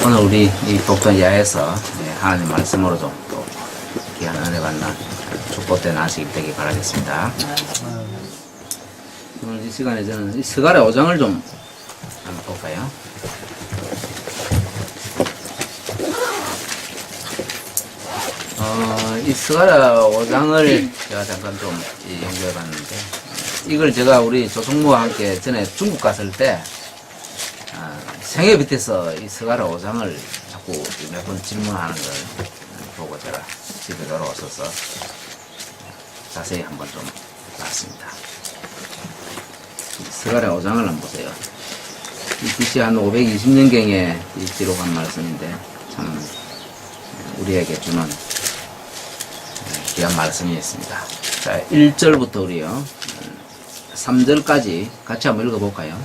오늘 우리 이 독전 야에서 하나님 말씀으로 좀 또 귀한 은혜 받는 축복된 안식일 되길 바라겠습니다. 오늘 이 시간에 저는 이 스가랴 5장을 좀 한번 볼까요? 이 스가랴 5장을 제가 잠깐 좀 연구해 봤는데, 이걸 제가 우리 조성무와 함께 전에 중국 갔을 때 생애 밑에서 이 스가랴 5장을 자꾸 몇 번 질문하는 걸 보고 제가 집에 돌아왔어서 자세히 한번 좀 봤습니다. 스가랴 5장을 한번 보세요. 이 BC 한 520년경에 이 기록한 말씀인데 참 우리에게 주는 귀한 말씀이 있습니다. 자, 1절부터 우리요 3절까지 같이 한번 읽어볼까요?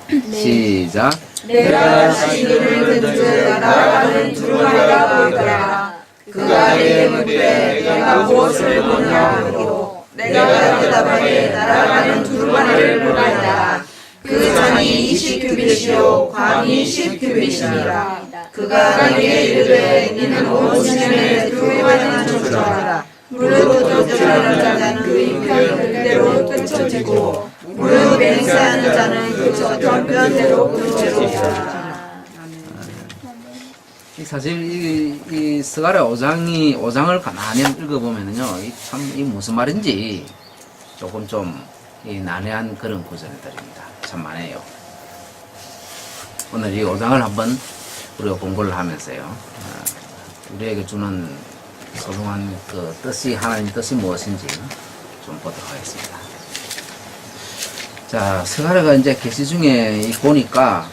네. 시작. 내가 시기를 듣자 나아가는 두루마리가 보이더라. 그가 내게 묻되 내가 무엇을 보냐고 내가 대답하되 날아가는 두루마리를 보나이다. 그 장이 20규빗이요 광이 10규빗이니라. 그가 내게 이르되 너는 온 지면에 두루마리는 쫓아라. 무릇 쫓으라는 자는 그 인편 그대로 쫓아지고 무릇 맹세하는 자는 그 저편대로 끊어지리라. 사실 이 스가랴 5장을 가만히 읽어보면은요, 이 무슨 말인지 조금 좀 난해한 그런 구절들입니다. 참 많아요. 오늘 이 5장을 한번 우리가 공부를 하면서요, 우리에게 주는 소중한 그 뜻이, 하나님 뜻이 무엇인지 좀 보도록 하겠습니다. 자, 스가랴가 이제 계시 중에 보니까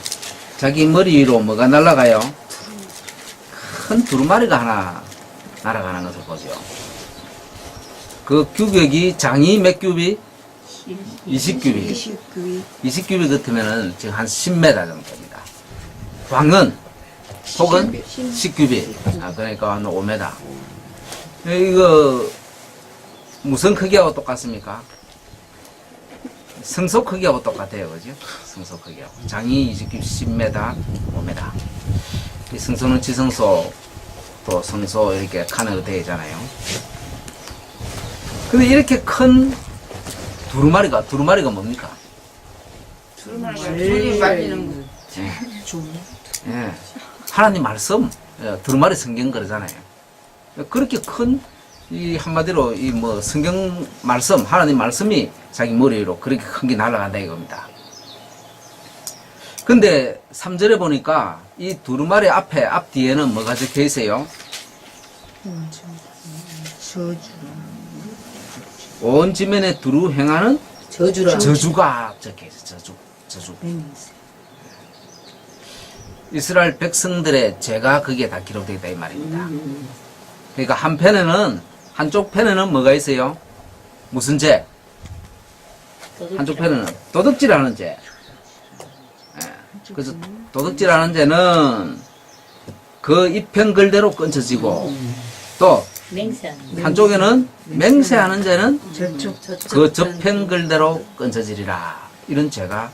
자기 머리 위로 뭐가 날아가요? 큰 두루마리가 하나 날아가는 것을 보죠. 그 규격이 장이 몇 규빗? 20규빗. 20규빗 같으면은 지금 한 10m 정도 됩니다. 광은 혹은 10규빗. 그러니까 한 5m. 이거 무슨 크기하고 똑같습니까? 성소 크기하고 똑같아요. 그죠? 성소 크기하고. 장이 20규빗 10m, 5m. 이 성소는 지성소, 또 성소 이렇게 칸으로 되어 있잖아요. 근데 이렇게 큰 두루마리가 뭡니까? 손이 빠지는 거. 예. 하나님 말씀, 두루마리 성경 그러잖아요. 그렇게 큰, 이 한마디로 이 뭐 성경 말씀, 하나님 말씀이 자기 머리 위로 그렇게 큰 게 날아간다 이겁니다. 근데 3절에 보니까 이 두루마리 앞 뒤에는 뭐가 적혀 있어요? 온 지면에 두루 행하는 저주가 적혀 있어요. 저주. 이스라엘 백성들의 죄가 거기에 다 기록되어 있다 이 말입니다. 그러니까 한쪽 편에는 뭐가 있어요? 무슨 죄? 한쪽 편에는 도둑질하는 죄. 그래서 도둑질하는 죄는 그 입편글대로 끊쳐지고, 또 한쪽에는 맹세하는 죄는 그 저편글대로 끊쳐지리라. 이런 죄가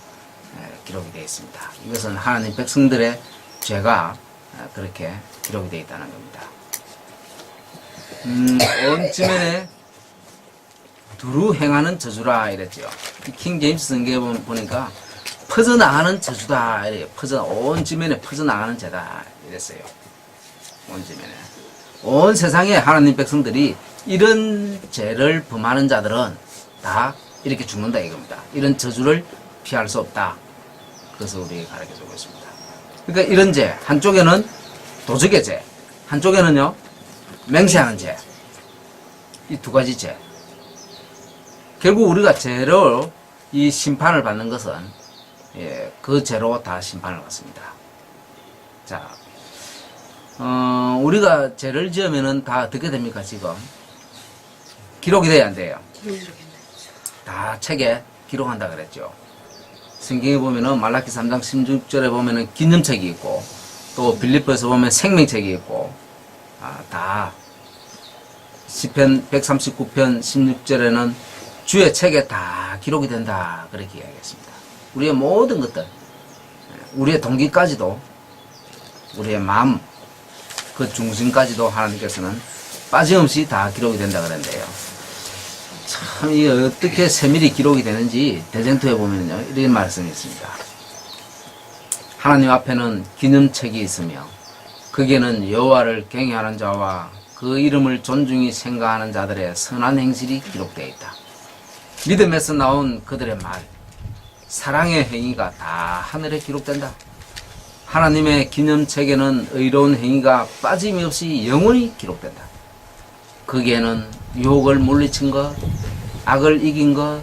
기록이 되어 있습니다. 이것은 하나님 백성들의 죄가 그렇게 기록이 되어 있다는 겁니다. 온 지면에 두루 행하는 저주라 이랬죠. 킹 제임스 성경에 보니까 퍼져나가는 저주다 이래요. 온 지면에 퍼져나가는 죄다 이랬어요. 온 지면에. 온 세상에 하나님 백성들이 이런 죄를 범하는 자들은 다 이렇게 죽는다 이겁니다. 이런 저주를 피할 수 없다. 그것을 우리에게 가르쳐주고 있습니다. 그러니까 이런 죄, 한쪽에는 도적의 죄, 한쪽에는요 맹세하는 죄. 이 두 가지 죄. 결국 우리가 죄로 이 심판을 받는 것은 그 죄로 다 심판을 받습니다. 자, 우리가 죄를 지으면은 다 어떻게 됩니까, 지금? 기록이 돼야 안 돼요? 다 책에 기록한다 그랬죠. 성경에 보면은 말라기 3장 16절에 보면은 기념책이 있고, 또 빌립보에서 보면 생명책이 있고, 다 시편 139편 16절에는 주의 책에 다 기록이 된다 그렇게 이야기했습니다. 우리의 모든 것들, 우리의 동기까지도 우리의 마음, 그 중심까지도 하나님께서는 빠짐없이 다 기록이 된다 그랬는데요. 참, 이 어떻게 세밀히 기록이 되는지 대쟁투에 보면요, 이런 말씀이 있습니다. 하나님 앞에는 기념책이 있으며, 거기에는 여호와를 경외하는 자와 그 이름을 존중히 생각하는 자들의 선한 행실이 기록되어 있다. 믿음에서 나온 그들의 말, 사랑의 행위가 다 하늘에 기록된다. 하나님의 기념책에는 의로운 행위가 빠짐이 없이 영원히 기록된다. 거기에는 유혹을 물리친 것, 악을 이긴 것,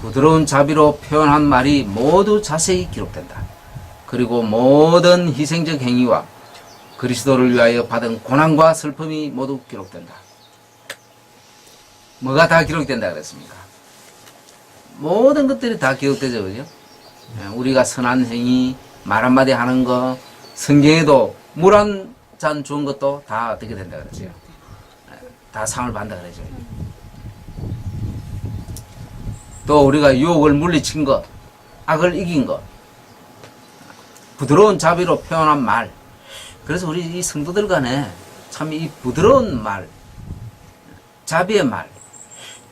부드러운 자비로 표현한 말이 모두 자세히 기록된다. 그리고 모든 희생적 행위와 그리스도를 위하여 받은 고난과 슬픔이 모두 기록된다. 뭐가 다 기록된다 그랬습니까? 모든 것들이 다 기록되죠, 그죠? 우리가 선한 행위, 말 한마디 하는 거, 성경에도 물 한 잔 주은 것도 다 어떻게 된다 그랬죠? 다 상을 받는다 그러죠. 또 우리가 유혹을 물리친 것, 악을 이긴 것, 부드러운 자비로 표현한 말. 그래서 우리 이 성도들 간에 참 이 부드러운 말, 자비의 말,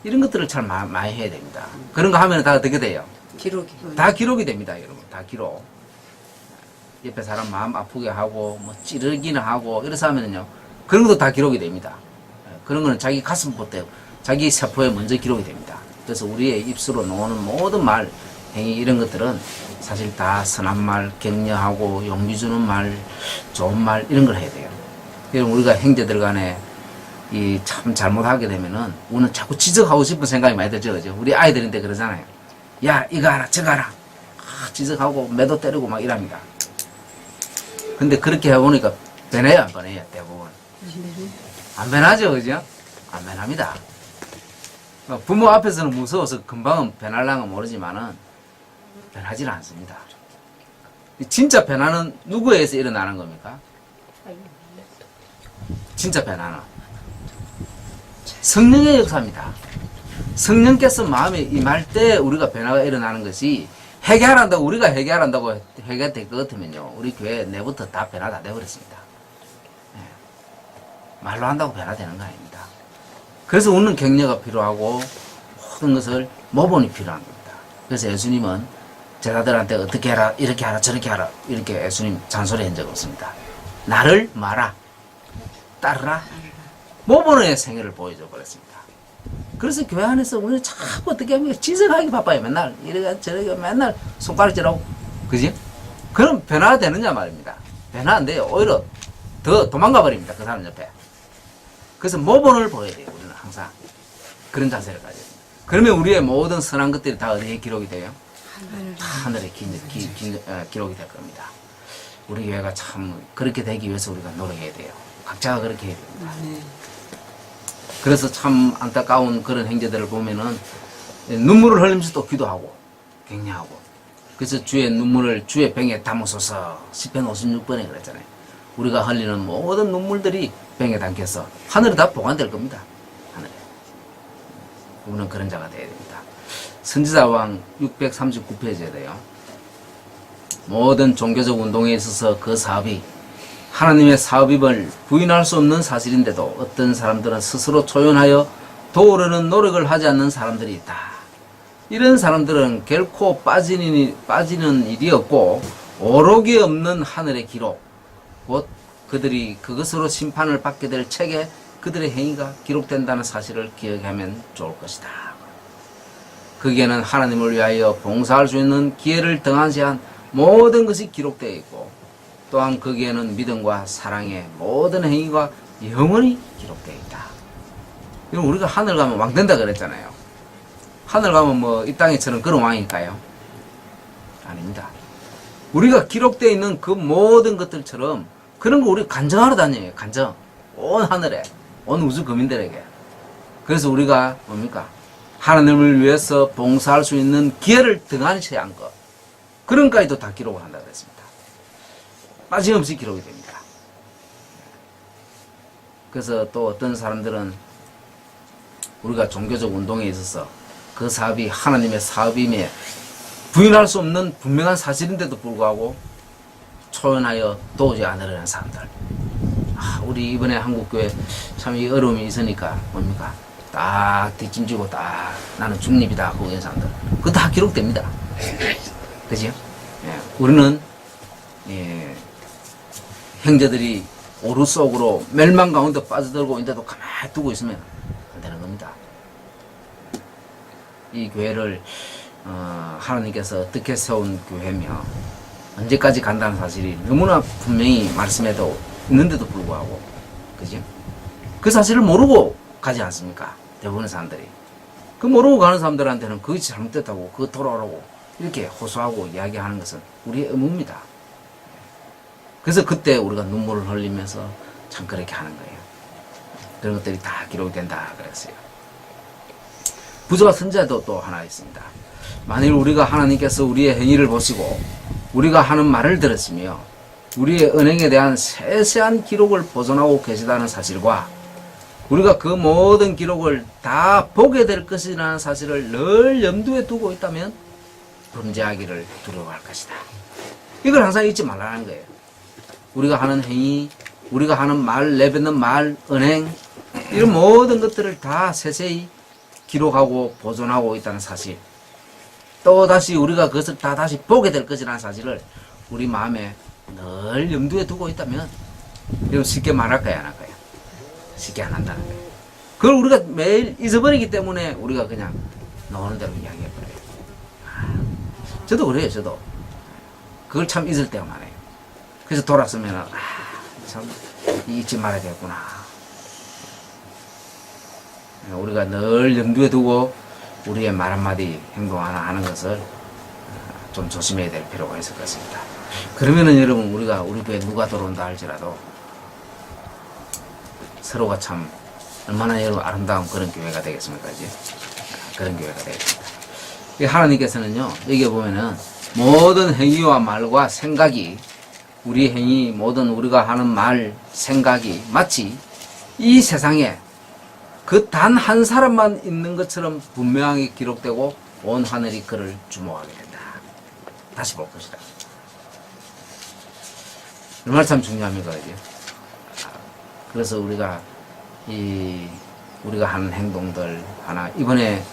이런 것들을 잘 많이 해야 됩니다. 그런 거 하면 다 어떻게 돼요? 기록이. 다 기록이 됩니다, 여러분. 다 기록. 옆에 사람 마음 아프게 하고, 뭐 찌르기는 하고, 이래서 하면은요, 그런 것도 다 기록이 됩니다. 그런 거는 자기 가슴부터, 자기 세포에 먼저 기록이 됩니다. 그래서 우리의 입술로 나오는 모든 말, 행위, 이런 것들은 사실 다 선한 말, 격려하고, 용기 주는 말, 좋은 말, 이런 걸 해야 돼요. 여러분, 우리가 형제들 간에 이 참 잘못하게 되면은, 우리는 자꾸 지적하고 싶은 생각이 많이 들죠, 그죠? 우리 아이들인데 그러잖아요. 야, 이거 하라, 저거 하라. 지적하고, 매도 때리고 막 이랍니다. 근데 그렇게 해보니까 변해요, 안 변해요, 대부분? 안 변하죠, 그죠? 안 변합니다. 부모 앞에서는 무서워서 금방은 변할랑은 모르지만은 변하지는 않습니다. 진짜 변화는 누구에서 일어나는 겁니까? 진짜 변화는 성령의 역사입니다. 성령께서 마음에 임할 때 우리가 변화가 일어나는 것이 해결한다고 우리가 해결한다고 해결될 것 같으면요, 우리 교회 내부터 다 변화 다 되어버렸습니다. 네. 말로 한다고 변화되는 거 아닙니다. 그래서 우는 격려가 필요하고 모든 것을 모본이 필요한 겁니다. 그래서 예수님은 제자들한테 어떻게 하라, 이렇게 하라, 저렇게 하라, 이렇게 예수님 잔소리한 적 없습니다. 나를 말아, 따르라, 모본의 생애를 보여줘 버렸습니다. 그래서 교회 안에서 우리는 자꾸 어떻게 하면 지적하기 바빠요. 맨날 이래가 저래가 맨날 손가락질하고, 그지? 그럼 변화가 되느냐 말입니다. 변화 안 돼요. 오히려 더 도망가 버립니다, 그 사람 옆에. 그래서 모본을 보여야 돼요. 우리는 항상 그런 자세를 가져야 됩니다. 그러면 우리의 모든 선한 것들이 다 어디에 기록이 돼요? 다 하늘에 기록이 될 겁니다. 우리 교회가 참 그렇게 되기 위해서 우리가 노력해야 돼요. 각자가 그렇게 해야 됩니다. 그래서 참 안타까운 그런 행제들을 보면은 눈물을 흘리면서 또 기도하고 격려하고, 그래서 주의 눈물을 주의 병에 담으소서 시편 56번에 그랬잖아요. 우리가 흘리는 모든 눈물들이 병에 담겨서 하늘에 다 보관될 겁니다. 하늘에. 우리는 그런 자가 되어야 됩니다. 선지자왕 639페이지에도요. 모든 종교적 운동에 있어서 그 사업이 하나님의 사업임을 부인할 수 없는 사실인데도 어떤 사람들은 스스로 초연하여 도우려는 노력을 하지 않는 사람들이 있다. 이런 사람들은 결코 빠지는 일이 없고 오록이 없는 하늘의 기록, 곧 그들이 그것으로 심판을 받게 될 책에 그들의 행위가 기록된다는 사실을 기억하면 좋을 것이다. 거기에는 하나님을 위하여 봉사할 수 있는 기회를 등한시한 모든 것이 기록되어 있고, 또한 거기에는 믿음과 사랑의 모든 행위가 영원히 기록되어 있다. 이건 우리가 하늘 가면 왕 된다 그랬잖아요. 하늘 가면 뭐 이 땅에처럼 그런 왕일까요? 아닙니다. 우리가 기록되어 있는 그 모든 것들처럼 그런 거 우리 간증하러 다녀요. 간증. 온 하늘에, 온 우주 거민들에게. 그래서 우리가 뭡니까? 하나님을 위해서 봉사할 수 있는 기회를 등한시한 것, 그런 까지도 다 기록을 한다 그랬습니다. 빠짐없이 기록이 됩니다. 그래서 또 어떤 사람들은 우리가 종교적 운동에 있어서 그 사업이 하나님의 사업임에 부인할 수 없는 분명한 사실인데도 불구하고 초연하여 도저히 안 되려는 사람들. 우리 이번에 한국교회 참 이 어려움이 있으니까 뭡니까? 딱 뒷짐지고 딱 나는 중립이다 하고 있는 사람들. 그거 다 기록됩니다. 그죠? 예, 우리는 예, 형제들이 오류 속으로 멸망 가운데 빠져들고 있는데도 가만히 두고 있으면 안 되는 겁니다. 이 교회를 하나님께서 어떻게 세운 교회며 언제까지 간다는 사실이 너무나 분명히 말씀에도 있는데도 불구하고, 그죠? 그 사실을 모르고 가지 않습니까? 대부분의 사람들이. 그 모르고 가는 사람들한테는 그것이 잘못됐다고, 그거 돌아오라고 이렇게 호소하고 이야기하는 것은 우리의 의무입니다. 그래서 그때 우리가 눈물을 흘리면서 참 그렇게 하는 거예요. 그런 것들이 다 기록이 된다 그랬어요. 부조와 선자도 또 하나 있습니다. 만일 우리가 하나님께서 우리의 행위를 보시고 우리가 하는 말을 들었으며 우리의 은행에 대한 세세한 기록을 보존하고 계시다는 사실과 우리가 그 모든 기록을 다 보게 될 것이라는 사실을 늘 염두에 두고 있다면 범죄하기를 두려워할 것이다. 이걸 항상 잊지 말라는 거예요. 우리가 하는 행위, 우리가 하는 말, 내뱉는 말, 은행, 이런 모든 것들을 다 세세히 기록하고 보존하고 있다는 사실, 또 다시 우리가 그것을 다 다시 보게 될 것이라는 사실을 우리 마음에 늘 염두에 두고 있다면 이건 쉽게 말할까요, 안 할까요? 쉽게 안 한다는 거예요. 그걸 우리가 매일 잊어버리기 때문에 우리가 그냥 나오는 대로 이야기해버려요. 저도 그래요, 저도. 그걸 참 잊을 때가 많아요. 그래서 돌아서면 참 잊지 말아야겠구나. 우리가 늘 염두에 두고 우리의 말 한마디, 행동 하나 하는 것을 좀 조심해야 될 필요가 있을 것 같습니다. 그러면은 여러분, 우리가 우리 교회 누가 들어온다 할지라도 서로가 참 얼마나 여러분 아름다운 그런 교회가 되겠습니까? 이제 그런 교회가 되겠습니다. 하나님께서는요, 여기 보면은 모든 행위와 말과 생각이, 우리 행위, 모든 우리가 하는 말, 생각이 마치 이 세상에 그 단 한 사람만 있는 것처럼 분명하게 기록되고 온 하늘이 그를 주목하게 된다. 다시 볼 것이다. 얼마나 참 중요합니까, 이게? 그래서 우리가 우리가 하는 행동들 하나, 이번에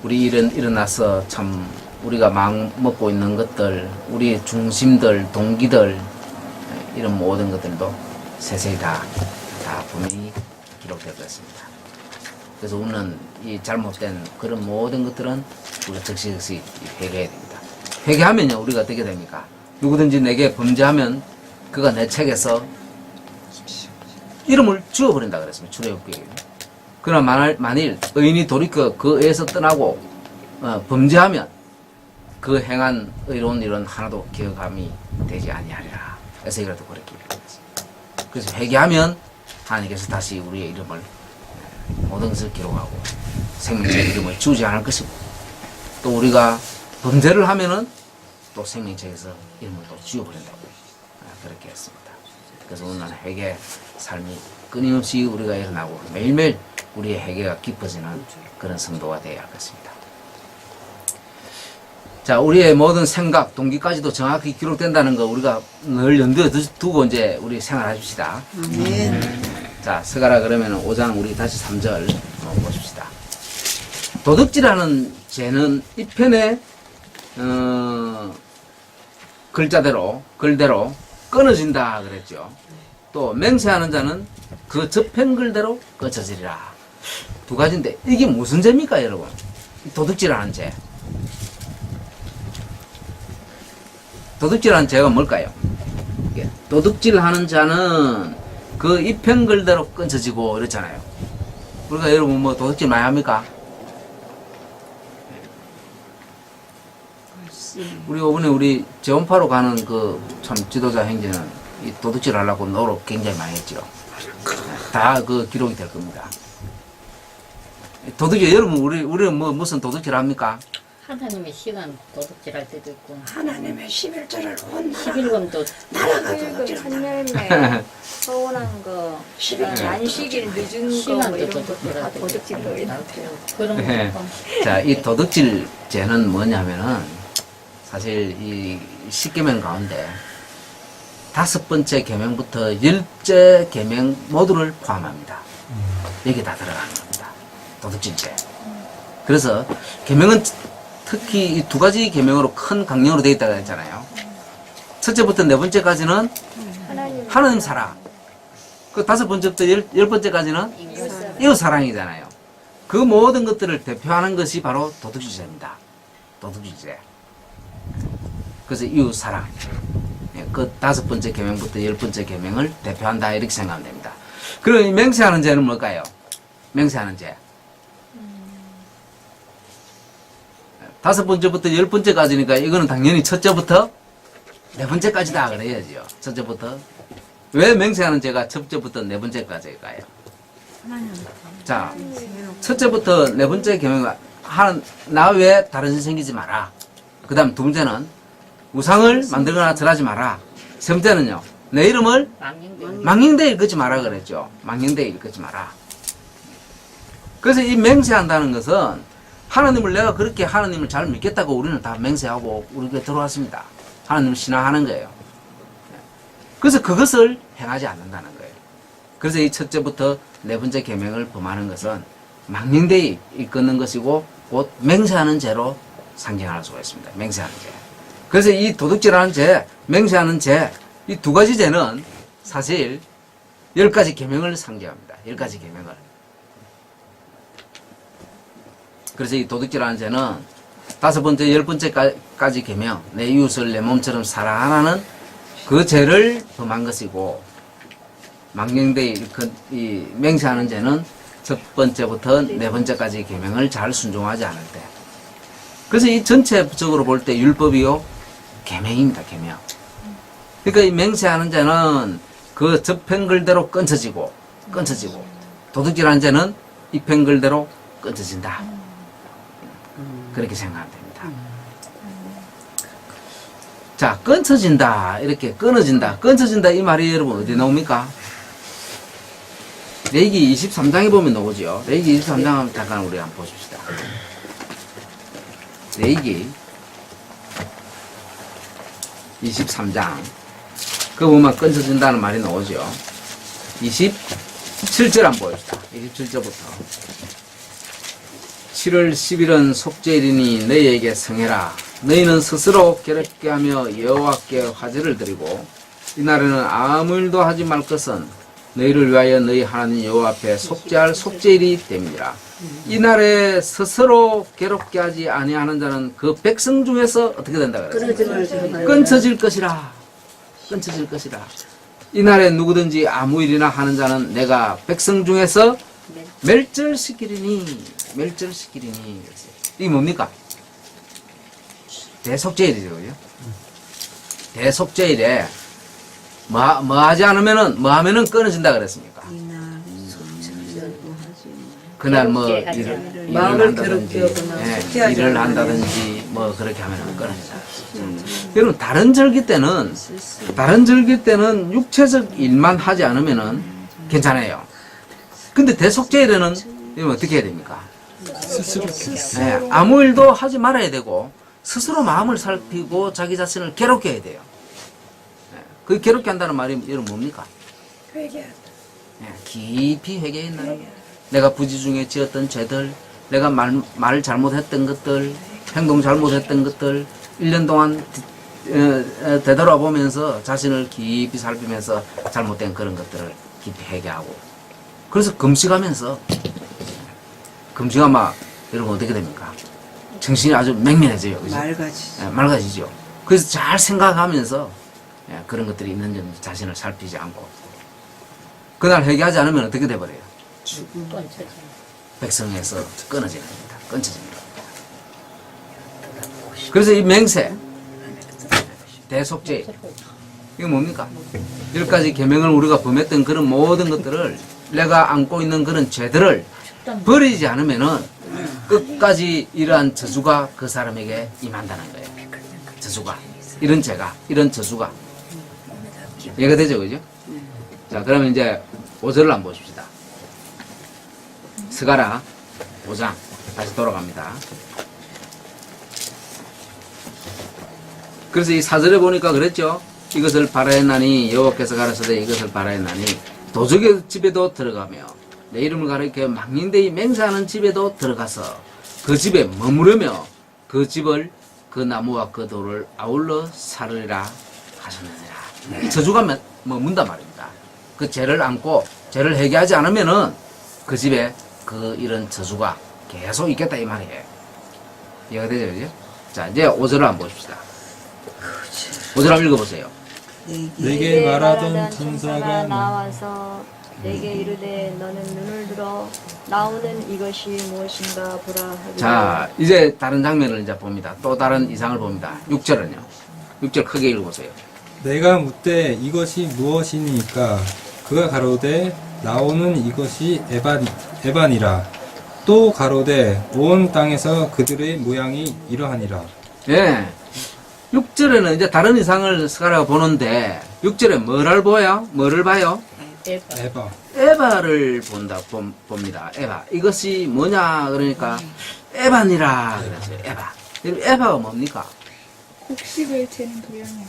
우리 일어나서 참 우리가 마음 먹고 있는 것들, 우리의 중심들, 동기들, 이런 모든 것들도 세세히 다 분명히 기록될 것입니다. 그래서 우리는 이 잘못된 그런 모든 것들은 우리가 즉시 회개해야 됩니다. 회개하면요, 우리가 어떻게 됩니까? 누구든지 내게 범죄하면 그가 내 책에서 이름을 지워버린다 그랬습니다. 출애굽기에. 그러나 만일 의인이 돌이켜 그 의에서 떠나고 범죄하면 그 행한 의로운 일은 하나도 기억함이 되지 아니하리라. 그래서 이라도 그렇게 얘기했습니다. 그래서 회개하면 하나님께서 다시 우리의 이름을, 모든 것을 기록하고 생명체의 이름을 지우지 않을 것이고, 또 우리가 범죄를 하면은 또 생명체에서 이름을 또 지워버린다고 그렇게 했습니다. 그래서 오늘 회개 삶이 끊임없이 우리가 일어나고 매일매일 우리의 회개가 깊어지는 그런 성도가 되어야 할 것입니다. 자, 우리의 모든 생각, 동기까지도 정확히 기록된다는 거 우리가 늘 염두에 두고 이제 우리 생활하십시다. 자, 서가라 그러면 5장 우리 다시 3절 보십시다. 도둑질하는 죄는 이 편에 글대로 끊어진다 그랬죠. 또 맹세하는 자는 그 접한 글대로 꺼져지리라. 두 가지인데 이게 무슨 죄입니까, 여러분? 도둑질하는 죄. 도둑질하는 죄가 뭘까요? 도둑질하는 자는 그 입힌 글대로 끊어지고 이렇잖아요. 우리가 여러분 뭐 도둑질 많이 합니까? 우리 이번에 우리 재원파로 가는 그 참 지도자 행제는 이 도둑질 하려고 노력 굉장히 많이 했죠. 다 그 기록이 될 겁니다. 도둑질, 여러분 우리는 뭐 무슨 도둑질 합니까? 하나님의 시간 도둑질할 때도 있고 하나님의 11절을 온 11권도 나라가 그 도둑질한다. 천열매 서운한 거, 십일절. 안식일 늦은 거, 시간도 뭐 이런 도둑질할 거다 때도 도둑질로 있고 이렇게. 그런 네. 거 자, 이 도둑질 죄는 뭐냐면은 사실 이 10계명 가운데 5번째 계명부터 10째 계명 모두를 포함합니다. 여기 다 들어가는 겁니다. 도둑질죄. 그래서 계명은 특히 이 두 가지 계명으로 큰 강령으로 되어 있다고 했잖아요. 첫째부터 네 번째까지는 하나님 사랑. 그 5번째부터 10번째까지는 이웃 사랑이잖아요. 그 모든 것들을 대표하는 것이 바로 도둑질죄입니다. 도둑질죄. 그래서 이웃 사랑. 그 5번째 계명부터 10번째 계명을 대표한다 이렇게 생각하면 됩니다. 그리고 이 맹세하는 죄는 뭘까요? 맹세하는 죄. 5번째부터 10번째까지니까 이거는 당연히 첫째부터 4번째까지다 그래야지요. 첫째부터. 왜 맹세하는 죄가 첫째부터 4번째까지일까요? 자, 첫째부터 4번째 계명 나 외에 다른 신 생기지 마라. 그 다음 두 번째는 우상을 만들거나 절하지 마라. 세 번째는요, 내 이름을 망령되이 일컫지 마라 그랬죠. 망령되이 일컫지 마라. 그래서 이 맹세한다는 것은 하나님을 내가 그렇게 하나님을 잘 믿겠다고 우리는 다 맹세하고 우리가 들어왔습니다. 하나님을 신앙하는 거예요. 그래서 그것을 행하지 않는다는 거예요. 그래서 이 첫째부터 4번째 계명을 범하는 것은 망령되이 일컫는 것이고 곧 맹세하는 죄로 상징할 수가 있습니다. 맹세하는 죄. 그래서 이 도둑질하는 죄, 맹세하는 죄, 이 두 가지 죄는 사실 10가지 계명을 상징합니다. 10가지 계명을. 그래서 이 도둑질하는 죄는 5번째, 10번째까지 계명, 내 이웃을 내 몸처럼 사랑하라는 그 죄를 범한 것이고, 망령되이 이 맹세하는 죄는 첫 번째부터 4번째까지 계명을 잘 순종하지 않을 때. 그래서 이 전체적으로 볼 때 율법이요, 계명입니다. 계명. 그러니까 이 맹세하는 죄는 그 접한 글대로 끊쳐지고 도둑질하는 죄는 입한 글대로 끊쳐진다. 그렇게 생각하면 됩니다. 자, 끊쳐진다. 이렇게 끊어진다. 끊쳐진다. 이 말이 여러분 어디 나옵니까? 레위기 23장에 보면 나오죠. 레위기 23장 잠깐 우리 한번 보십시다. 레위기 23장. 그 보면 끊쳐진다는 말이 나오죠. 27절 한번 봅시다. 27절부터. 7월 10일은 속죄일이니 너희에게 성해라. 너희는 스스로 괴롭게 하며 여호와께 화제를 드리고 이날에는 아무 일도 하지 말 것은 너희를 위하여 너희 하나님 여호와 앞에 속죄할 속죄일이 됨이라. 이날에 스스로 괴롭게 하지 아니하는 자는 그 백성 중에서 어떻게 된다 그랬어요? 끊쳐질 것이라. 끊쳐질 것이라. 이날에 누구든지 아무 일이나 하는 자는 내가 백성 중에서 멸절시키리니. 이게 뭡니까? 대속죄일이죠. 그죠? 대속죄일에 뭐 하지 않으면은 뭐 하면은 끊어진다 그랬습니까? 그날 뭐 일을 한다든지 일을 한다든지 뭐 그렇게 하면은 끊어진다. 여러분 다른 절기 때는 육체적 일만 하지 않으면은 괜찮아요. 근데 대속죄일에는 이러면 어떻게 해야 됩니까? 스스로. 네, 아무 일도 하지 말아야 되고 스스로 마음을 살피고 자기 자신을 괴롭게 해야 돼요. 네, 그 괴롭게 한다는 말이 여러분 뭡니까? 회개한다. 네, 깊이 회개한다는 거예요. 내가 부지 중에 지었던 죄들, 내가 말 잘못했던 것들, 행동 잘못했던 것들 1년 동안 되돌아보면서 자신을 깊이 살피면서 잘못된 그런 것들을 깊이 회개하고 그래서 금식하면서 금식하면 여러분 어떻게 됩니까? 정신이 아주 맹맹해져요. 그죠? 맑아지죠. 예, 맑아지죠. 그래서 잘 생각하면서 그런 것들이 있는지 자신을 살피지 않고 그날 회개하지 않으면 어떻게 돼버려요? 백성에서 끊어지는 겁니다. 끊어지는 겁니다. 그래서 이 맹세, 대속죄 이거 뭡니까? 10가지 계명을 우리가 범했던 그런 모든 것들을 내가 안고 있는 그런 죄들을 버리지 않으면은 끝까지 이러한 저주가 그 사람에게 임한다는 거예요. 저주가. 이런 죄가, 이런 저주가. 이해가 되죠, 그죠? 자, 그러면 이제 5절을 한번 보십시다. 스가랴 5장. 다시 돌아갑니다. 그래서 이 사절에 보니까 그랬죠. 이것을 바라했나니 여호와께서 가라사대 이것을 바라했나니 도적의 집에도 들어가며 내 이름을 가리켜 망령되이 맹세하는 집에도 들어가서 그 집에 머무르며 그 집을 그 나무와 그 돌을 아울러 사르리라 하셨느니라. 이 저주가 머문단 말입니다. 그 죄를 안고 죄를 회개하지 않으면은 그 집에 그 이런 저주가 계속 있겠다 이 말이에요. 이해가 되죠, 그죠? 자, 이제 5절을 한번 보십시다. 5절 한번 읽어보세요. 내게 말하던 천사가 나와서 내게 이르되 너는 눈을 들어 나오는 이것이 무엇인가 보라 하기를. 자, 이제 다른 장면을 이제 봅니다. 또 다른 이상을 봅니다. 6절은요. 6절 크게 읽어보세요. 내가 묻되 이것이 무엇이니까 그가 가로되 나오는 이것이 에반이라. 또 가로되 온 땅에서 그들의 모양이 이러하니라. 예. 6절에는 이제 다른 이상을 스가랴가 보는데 6절에 뭐를 봐요? 에바. 에바를 봅니다. 에바. 이것이 뭐냐 그러니까 에반이라 그랬어요. 에바. 에바가 뭡니까? 곡식을 재는 도형이야.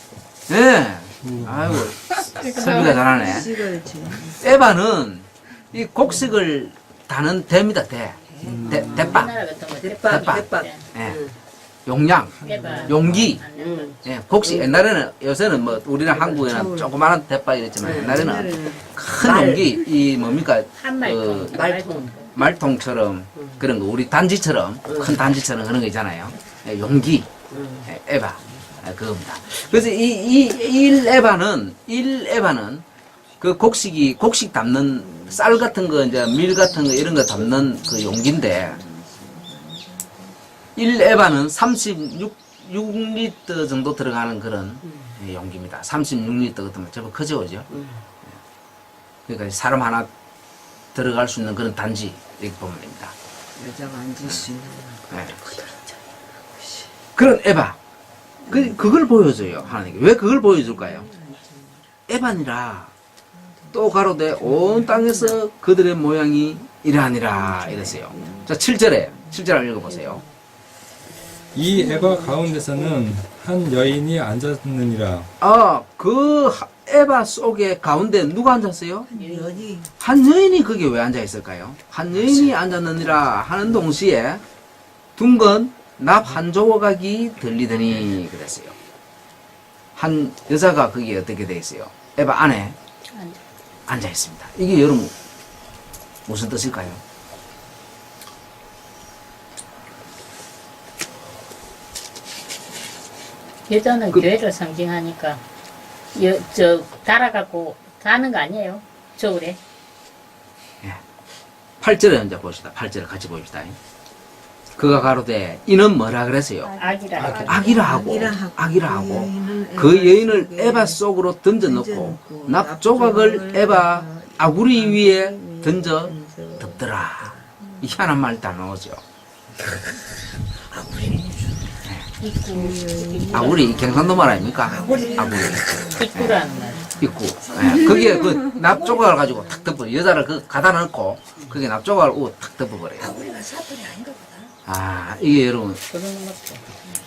예. 아이고 설비가 잘하네. 에바는 이 곡식을 다는 대입니다. 대박. 우리나라 같은 거 대박. 예. 용량, 용기. 예, 곡식 옛날에는 요새는 뭐 우리나라 한국에는 조그마한 대박 이랬지만 옛날에는 큰 용기 이 뭡니까 한 말통. 말통처럼 그런 거 우리 단지처럼 큰 단지처럼 그런 거 있잖아요. 예, 용기, 예, 에바 그겁니다. 그래서 이 1에바는 그 곡식 담는 쌀 같은 거 이제 밀 같은 거 이런 거 담는 그 용기인데 1에바는 36리터 정도 들어가는 그런 용기입니다. 36리터 같으면 제법 크죠, 그죠? 그러니까 사람 하나 들어갈 수 있는 그런 단지 이렇게 보면 됩니다. 여자가 앉을 수 있는 네. 그런 에바 그걸 보여줘요 하나님께. 왜 그걸 보여줄까요? 에반이라 또 가로되 온 땅에서 그들의 모양이 이러하니라 이랬어요. 자 7절 한번 읽어보세요. 이 에바 가운데서는 한 여인이 앉았느니라. 그 에바 속에 가운데 누가 앉았어요? 여인이 한 여인이 거기에 왜 앉아 있을까요? 한 여인이 앉았느니라 하는 동시에 둥근 납 한 조각이 들리더니 그랬어요. 한 여자가 거기에 어떻게 되어 있어요? 에바 안에 앉아 있습니다. 이게 여러분 무슨 뜻일까요? 여자는 교회를 상징하니까 달아갖고 가는 거 아니에요? 겨울에. 8절에 이제 봅시다. 8절을 같이 봅시다. 그가 가로되 이는 뭐라 그랬어요? 아기라. 아기라 하고 그 여인을 에바 속으로 던져 넣고 납 조각을 에바 아구리 위에 던져 덮더라. 이 희한한 말 다 나오죠. 아구리 경상도 말 아닙니까? 아구리. 입구라는 말. 입구. 예, 거기에 그 납 조각을 가지고 탁 덮어. 여자를 그 가다 넣고 거기에 납 조각을 탁 덮어버려요. 우리가 사투리 아닌가 보다. 이게 여러분 그런 것도.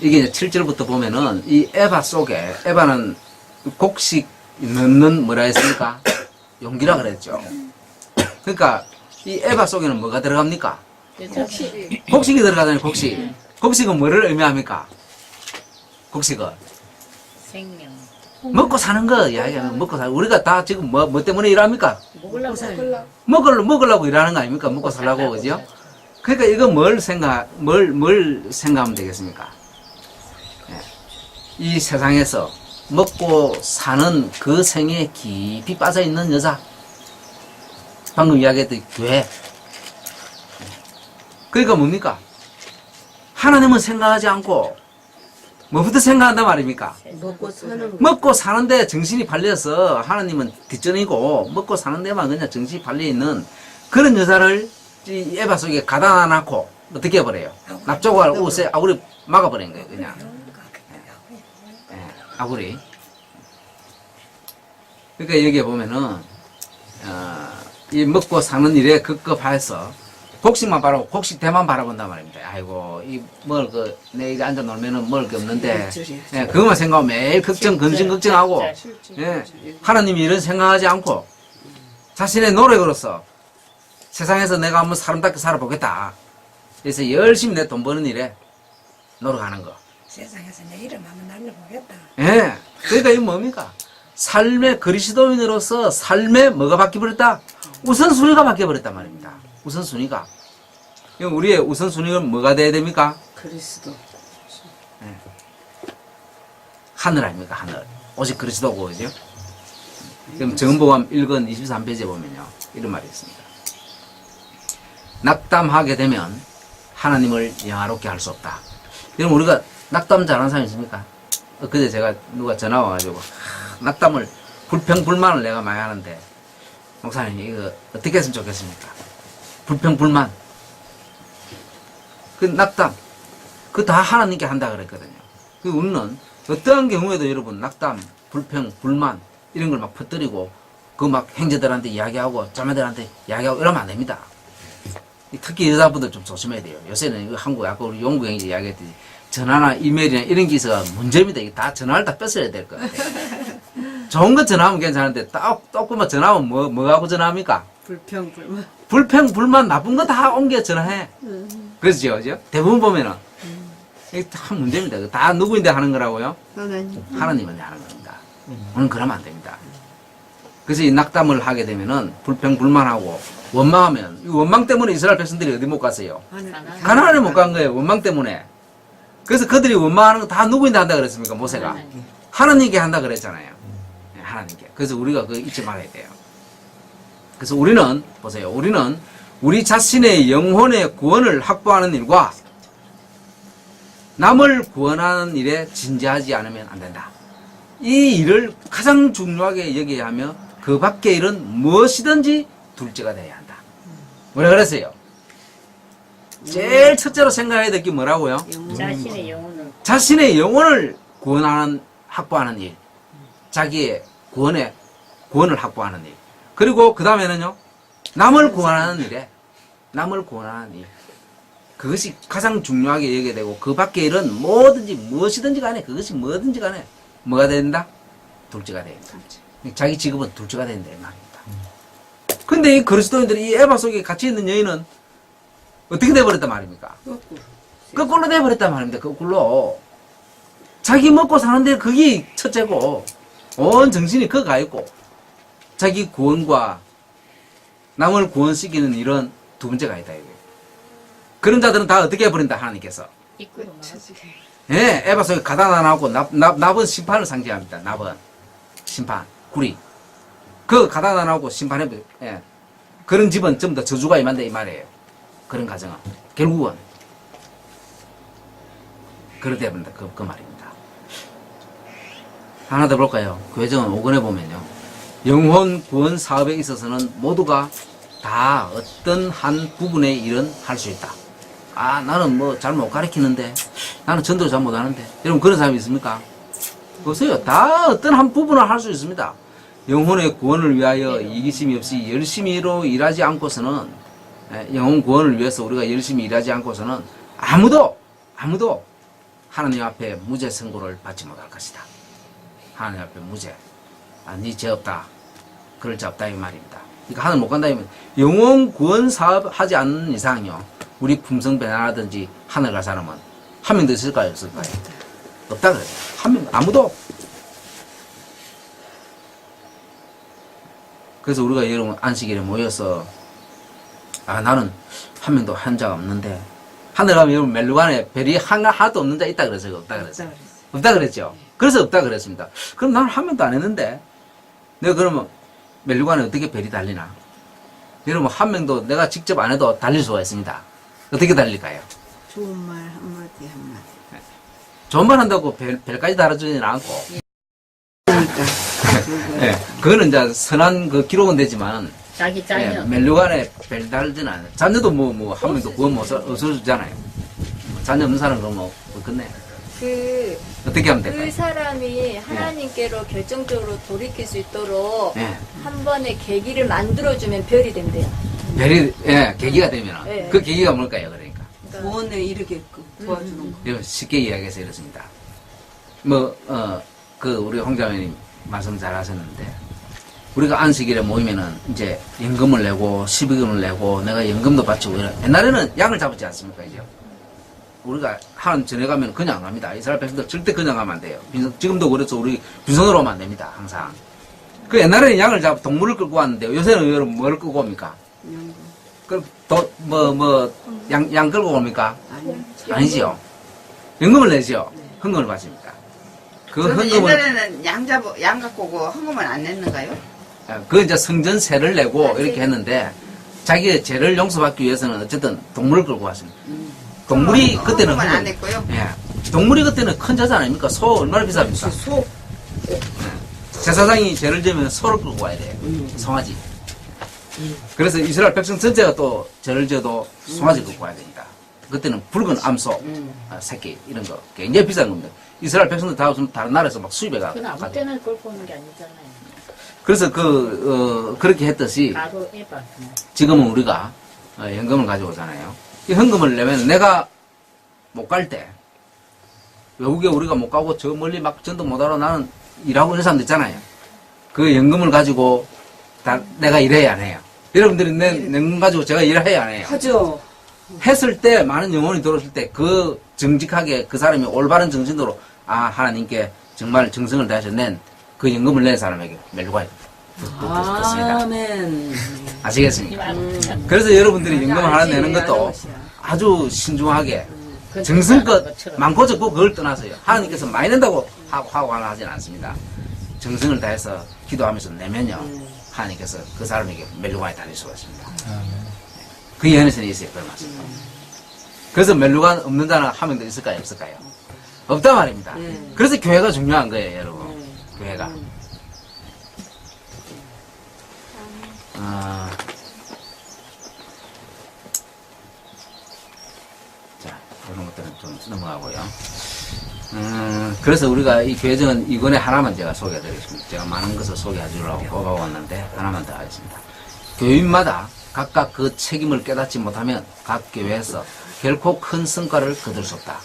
이게 이제 7절부터 보면은 이 에바 속에 에바는 곡식 넣는 뭐라 했습니까? 용기라 그랬죠. 그러니까 이 에바 속에는 뭐가 들어갑니까? 곡식이 들어가잖아요. 곡식은 뭐를 의미합니까? 곡식은 생명. 먹고 사는 거 이야기하는 먹고 사는 우리가 다 지금 뭐 때문에 일합니까? 먹으려고 일하는 거 아닙니까? 먹고 살라고 그죠? 그러니까 이거 뭘 생각하면 되겠습니까? 예. 이 세상에서 먹고 사는 그 생에 깊이 빠져 있는 여자. 방금 이야기했던 교회. 그러니까 뭡니까? 하나님은 생각하지 않고 뭐부터 생각한단 말입니까? 먹고 사는 거. 먹고 사는데 정신이 팔려서 하나님은 뒷전이고 먹고 사는 데만 그냥 정신이 팔려있는 그런 여자를 이 에바 속에 가다 놔놓고 어떻게 해버려요? 납조각을 옷에 아구리 막아버린 거예요 그냥. 아구리. 그러니까 여기에 보면은 이 먹고 사는 일에 급급해서 곡식만 바라고 곡식 대만 바라본단 말입니다. 아이고 내일 앉아 놀면은 먹을 게 없는데 예, 그것만 생각하고 매일 걱정 근심 걱정하고 예, 하나님이 이런 생각하지 않고 자신의 노력으로서 세상에서 내가 한번 사람답게 살아보겠다. 그래서 열심히 내 돈 버는 일에 노력하는 거. 세상에서 내 이름 한번 날려보겠다. 예. 그러니까 이게 뭡니까? 삶의 그리스도인으로서 삶의 뭐가 바뀌어버렸다? 우선순위가 바뀌어버렸단 말입니다. 우선순위가. 우리의 우선순위는 뭐가 돼야 됩니까? 그리스도. 하늘 아닙니까? 하늘. 오직 그리스도고, 그죠? 그럼 정보감 1권 23페이지에 보면요. 이런 말이 있습니다. 낙담하게 되면 하나님을 영화롭게 할 수 없다. 여러분, 우리가 낙담 잘하는 사람 있습니까? 그제 제가 누가 전화 와가지고, 낙담을, 불평불만을 내가 많이 하는데, 목사님, 이거 어떻게 했으면 좋겠습니까? 불평불만. 그 낙담. 그거 다 하나님께 한다 그랬거든요. 그 우리는 어떠한 경우에도 여러분, 낙담, 불평, 불만, 이런 걸 막 퍼뜨리고, 그 막 형제들한테 이야기하고, 자매들한테 이야기하고, 이러면 안 됩니다. 특히 여자분들 좀 조심해야 돼요. 요새는 이거 한국에 아까 우리 용구 형이 이야기했듯이 전화나 이메일이나 이런 게 있어가 문제입니다. 이게 다 전화를 다 뺏어야 될 것 같아요. 좋은 거 전화하면 괜찮은데 조금만 전화하면 뭐 하고 전화합니까? 불평불만. 불평, 불만, 나쁜 거 다 옮겨 전화해. 그렇죠, 그죠? 대부분 보면은 이게 다 문제입니다. 다 누구인데 하는 거라고요? 하나님. 하나님한테 하는 겁니다. 오늘 그러면 안 됩니다. 그래서 이 낙담을 하게 되면은 불평, 불만하고 원망하면 이 원망 때문에 이스라엘 백성들이 어디 못 갔어요? 가나안에 못 간 거예요. 원망 때문에. 그래서 그들이 원망하는 거 다 누구인데 한다 그랬습니까? 모세가 하나님께 한다 그랬잖아요. 네, 하나님께. 그래서 우리가 그거 잊지 말아야 돼요. 그래서 우리는 보세요. 우리는 우리 자신의 영혼의 구원을 확보하는 일과 남을 구원하는 일에 진지하지 않으면 안 된다. 이 일을 가장 중요하게 여겨야 하며 그 밖의 일은 무엇이든지 둘째가 돼야 한다. 뭐라 그랬어요? 제일 첫째로 생각해야 될 게 뭐라고요? 자신의 영혼을 자신의 영혼을 구원하는, 확보하는 일. 자기의 구원을 확보하는 일. 그리고 그 다음에는요, 남을 구원하는 일에, 남을 구원하는 일. 그것이 가장 중요하게 여겨야 되고, 그 밖의 일은 뭐든지, 무엇이든지 간에, 그것이 뭐든지 간에, 뭐가 된다? 둘째가 된다. 자기 직업은 둘째가 된다, 이 말입니다. 근데 이 그리스도인들이 이 에바 속에 갇혀 있는 여인은 어떻게 돼버렸단 말입니까? 거꾸로 돼버렸단 말입니다. 거꾸로. 자기 먹고 사는데 그게 첫째고, 온 정신이 거기 가 있고, 자기 구원과 남을 구원시키는 일은 두 번째가 있다, 이거예요. 그런 자들은 다 어떻게 해버린다, 하나님께서. 이끌어 예, 에바 속에 가다나 나오고, 납은 심판을 상징합니다. 납은. 심판. 구리. 그 가다나 나오고 심판해, 예. 그런 집은 전부 다 저주가 임한다, 이 말이에요. 그런 가정은. 결국은. 그렇게 해버린다, 그 말입니다. 하나 더 볼까요? 교회정은 5권에 보면요. 영혼 구원 사업에 있어서는 모두가 다 어떤 한 부분의 일은 할 수 있다. 아, 나는 뭐 잘 못 가르치는데, 나는 전도를 잘 못하는데. 여러분 그런 사람이 있습니까? 보세요. 다 어떤 한 부분을 할 수 있습니다. 영혼의 구원을 위하여 이기심이 없이 열심히로 일하지 않고서는, 영혼 구원을 위해서 우리가 열심히 일하지 않고서는 아무도 하나님 앞에 무죄 선고를 받지 못할 것이다. 하나님 앞에 무죄. 아, 네 죄 없다. 그럴 자 없다 이 말입니다. 그러니까 하늘 못 간다 이면 영혼 구원 사업 하지 않는 이상요. 우리 품성 배나라든지 하늘 갈 사람은 한 명도 있을까요? 없을까요? 없다 그래요. 한 명, 아무도. 그래서 우리가 여러분 안식일에 모여서 아, 나는 한 명도 한 자가 없는데 하늘 가면 여러분 멜루간에 별이 하나도 없는 자 있다 그랬어요? 없다 그랬어요? 없다 그랬죠? 그래서 없다 그랬습니다. 그럼 나는 한 명도 안 했는데 내가 그러면 멜루간에 어떻게 별이 달리나? 여러분 한 명도 내가 직접 안 해도 달릴 수가 있습니다. 어떻게 달릴까요? 좋은 말 한마디 한마디. 좋은 말 한다고 별까지 달아주지는 않고. 그러니까. 예, 그거는 이제 선한 그 기록은 되지만, 자기 자녀 멜루간에 별 달지는 않아요. 자녀도 한 명도 구원 못 얻어주잖아요. 자녀 없는 사람은 그럼 없겠네. 어떻게 하면 될까요? 그 사람이 하나님께로 결정적으로 돌이킬 수 있도록 예. 한 번의 계기를 만들어주면 별이 된대요. 별이, 예, 계기가 되면, 네. 그 계기가 뭘까요, 그러니까? 무언에 이르게끔 도와주는 거. 이거 쉽게 이야기해서 이렇습니다. 우리 홍자매님 말씀 잘 하셨는데, 우리가 안식일에 모이면은, 이제, 연금을 내고, 12금을 내고, 내가 연금도 바치고, 옛날에는 양을 잡았지 않습니까, 이제? 우리가 한 전에 가면 그냥 안 갑니다. 이스라엘 백성들 절대 그냥 가면 안 돼요. 지금도 그래서 우리 빈손으로 오면 안 됩니다, 항상. 그 옛날에는 양을 동물을 끌고 왔는데요. 요새는 여러분 뭐를 끌고 옵니까? 양 끌고 옵니까? 아니요. 아니지요. 연금을 내죠. 헌금을 바칩니다. 그 그러면 헌금을, 옛날에는 양 갖고 오고 헌금은 안 냈는가요? 그 이제 성전세를 내고 이렇게 했는데, 자기의 죄를 용서받기 위해서는 어쨌든 동물을 끌고 왔습니다. 동물이 그때는 헌금은 안 헌금, 했고요. 예. 동물이 그때는 큰 자자 아닙니까? 소 얼마나 비쌉니까? 소. 제사장이 죄를 지으면 소를 끌고 와야 돼요. 송아지. 그래서 이스라엘 백성 전체가 또 죄를 지어도 송아지 끌고 와야 됩니다. 그때는 붉은 암소, 새끼, 이런 거 굉장히 비싼 겁니다. 이스라엘 백성들 다 없으면 다른 나라에서 막 수입해가. 그건 아무 때나 끌고 오는 게 아니잖아요. 그래서 그렇게 했듯이 바로 에바. 지금은 우리가 현금을 가져오잖아요. 이 현금을 내면 내가 못 갈 때, 외국에 우리가 못 가고 저 멀리 막 전도 못하러 나는 일하고 이런 사람들 있잖아요. 그 연금을 가지고 내가 일해야 안 해요. 여러분들이 내 연금 가지고 제가 일해야 안 해요. 하죠. 했을 때 많은 영혼이 들어왔을 때 그 정직하게 그 사람이 올바른 정신으로 하나님께 정말 정성을 다해서 낸 그 연금을 낸 사람에게 멜루가 듣습니다. 아멘. 아시겠습니까? 그래서 여러분들이 연금 하나 내는 것도 아주 신중하게 정성껏 많고 적고 그걸 떠나서요. 하나님께서 많이 낸다고 하고 하진 않습니다. 정성을 다해서 기도하면서 내면요. 하나님께서 그 사람에게 멜루가에 다닐 수가 있습니다. 그 예언에서는 있어요. 그런 말씀. 그래서 멜루가 없는 자는 한 명도 있을까요? 없을까요? 없단 말입니다. 그래서 교회가 중요한 거예요, 여러분. 교회가. 자, 이런 것들은 좀 넘어가고요. 그래서 우리가 이 교회정은 이번에 하나만 제가 소개해드리겠습니다. 제가 많은 것을 소개해주려고 뽑아왔는데 하나만 더 하겠습니다. 교인마다 각각 그 책임을 깨닫지 못하면 각 교회에서 결코 큰 성과를 거둘 수 없다.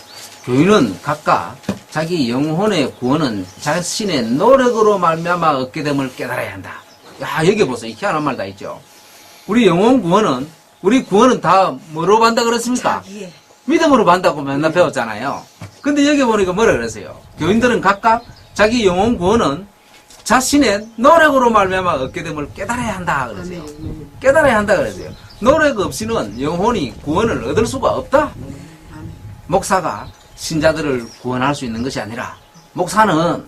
교인은 각각 자기 영혼의 구원은 자신의 노력으로 말미암아 얻게 됨을 깨달아야 한다. 야, 여기 보세요. 희한한 말 다 있죠. 우리 영혼 구원은, 우리 구원은 다 뭐로 반다 그랬습니까? 자기의. 믿음으로 반다고 맨날 배웠잖아요. 근데 여기 보니까 뭐라 그랬어요? 교인들은 각각 자기 영혼 구원은 자신의 노력으로 말미암아 얻게 됨을 깨달아야 한다 그랬어요. 깨달아야 한다 그랬어요. 노력 없이는 영혼이 구원을 얻을 수가 없다. 목사가 신자들을 구원할 수 있는 것이 아니라 목사는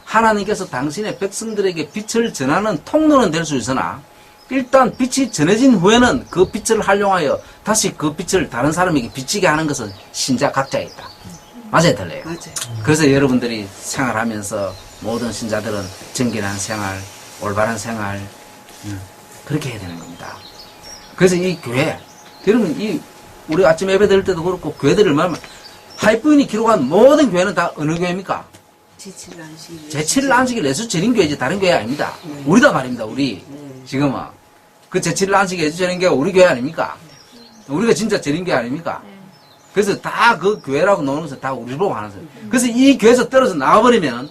하나님께서 당신의 백성들에게 빛을 전하는 통로는 될 수 있으나 일단 빛이 전해진 후에는 그 빛을 활용하여 다시 그 빛을 다른 사람에게 비치게 하는 것은 신자 각자에 있다. 맞아요, 틀려요? 맞아요. 그래서 여러분들이 생활하면서 모든 신자들은 정결한 생활, 올바른 생활, 그렇게 해야 되는 겁니다. 그래서 이 교회, 여러분, 우리 아침 예배 드릴 때도 그렇고, 교회들을 말하면, 하이프인이 기록한 모든 교회는 다 어느 교회입니까? 제7일 안식일 예수 드린 교회지 다른 교회 아닙니다. 우리다 말입니다, 우리. 지금은. 그 제7일 안식일 예수 드린 교회가 우리 교회 아닙니까? 우리가 진짜 드린 교회 아닙니까? 그래서 다 그 교회라고 노는 것은 다 우리 보고 하는 거예요. 그래서 이 교회에서 떨어져 나와버리면,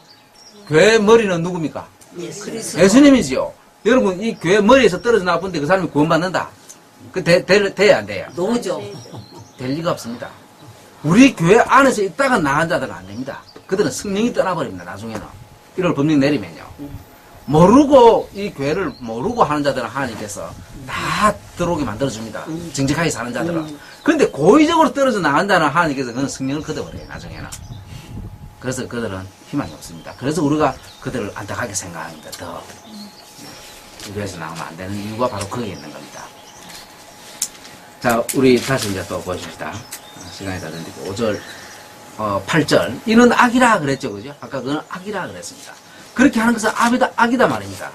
교회 머리는 누굽니까? 예수님이지요. 여러분, 이 교회 머리에서 떨어져 나와본데 그 사람이 구원받는다. 돼야 안 돼요? 노죠. 될 리가 없습니다. 우리 교회 안에서 있다가 나간 자들은 안 됩니다. 그들은 성령이 떠나버립니다, 나중에는. 1월 법령 내리면요. 모르고, 이 교회를 모르고 하는 자들은 하나님께서 다 들어오게 만들어줍니다. 정직하게 사는 자들은. 그런데 고의적으로 떨어져 나간다는 하나님께서 그는 성령을 걷어버려요, 나중에는. 그래서 그들은 희망이 없습니다. 그래서 우리가 그들을 안타깝게 생각합니다, 더. 이 교회에서 나오면 안 되는 이유가 바로 거기에 있는 겁니다. 자, 우리 다시 이제 또 보십시다. 시간이 다 됐는데, 5절, 8절. 이는 악이라 그랬죠, 그죠? 아까 그는 악이라 그랬습니다. 그렇게 하는 것은 악이다 말입니다.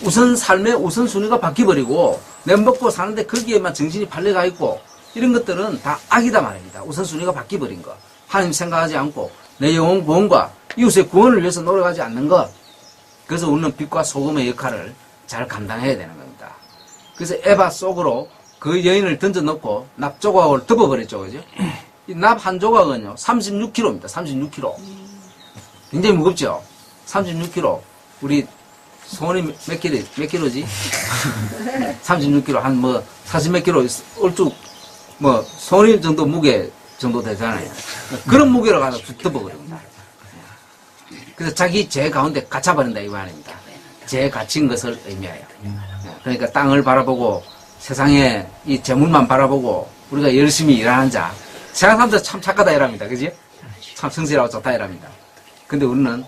우선 삶의 우선순위가 바뀌어버리고, 내 먹고 사는데 거기에만 정신이 팔려가 있고, 이런 것들은 다 악이다 말입니다. 우선순위가 바뀌어버린 것. 하나님 생각하지 않고, 내 영혼 구원과 이웃의 구원을 위해서 노력하지 않는 것. 그래서 우리는 빛과 소금의 역할을 잘 감당해야 되는 겁니다. 그래서 에바 속으로 그 여인을 던져놓고 납 조각을 덮어버렸죠. 그죠? 이 납 한 조각은요, 36kg입니다. 36kg. 굉장히 무겁죠? 36kg. 우리 손이 몇 킬로지? 36kg, 한 뭐, 40몇 킬로, 얼쭉, 뭐, 손이 정도 무게 정도 되잖아요. 그런 무게로 가서 툭 덮어버립니다. 그래서 자기 제 가운데 갇혀버린다, 이 말입니다. 제 갇힌 것을 의미하여. 그러니까 땅을 바라보고 세상에 이 재물만 바라보고 우리가 열심히 일하는 자. 세상 사람들 참 착하다 이랍니다. 그지? 참 성실하고 좋다 이랍니다. 근데 우리는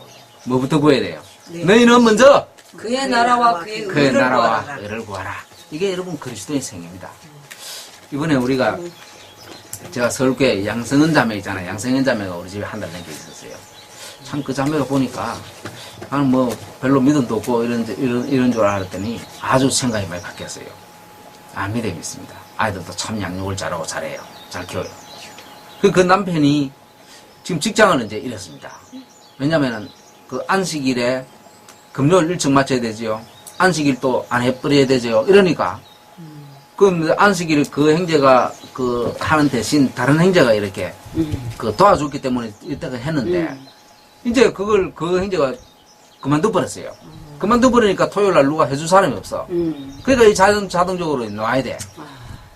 뭐부터 구해야 돼요? 너희는 먼저 그의 나라와 그의 그의 의를 나라와 구하라. 의를 구하라. 이게 여러분 그리스도의 생입니다. 이번에 우리가 제가 서울교회 양성은 자매 있잖아요. 양성은 자매가 우리 집에 한 달 넘게 있었어요. 참 그 자매가 보니까 나는 뭐 별로 믿음도 없고 이런 줄 알았더니 아주 생각이 많이 바뀌었어요. 믿음이 있습니다. 아이들도 참 양육을 잘하고 잘해요. 잘 키워요. 그 남편이 지금 직장을 이제 잃었습니다. 왜냐면은 그 안식일에 금요일 일정 맞춰야 되지요. 안식일 또 안 해버려야 되죠. 이러니까 그 안식일 그 형제가 그 하는 대신 다른 형제가 이렇게 그 도와줬기 때문에 이때가 했는데 이제 그걸 그 형제가 그만둬 버렸어요. 그만둬 버리니까 토요일 날 누가 해줄 사람이 없어. 그러니까 이 자동적으로 놔야 돼.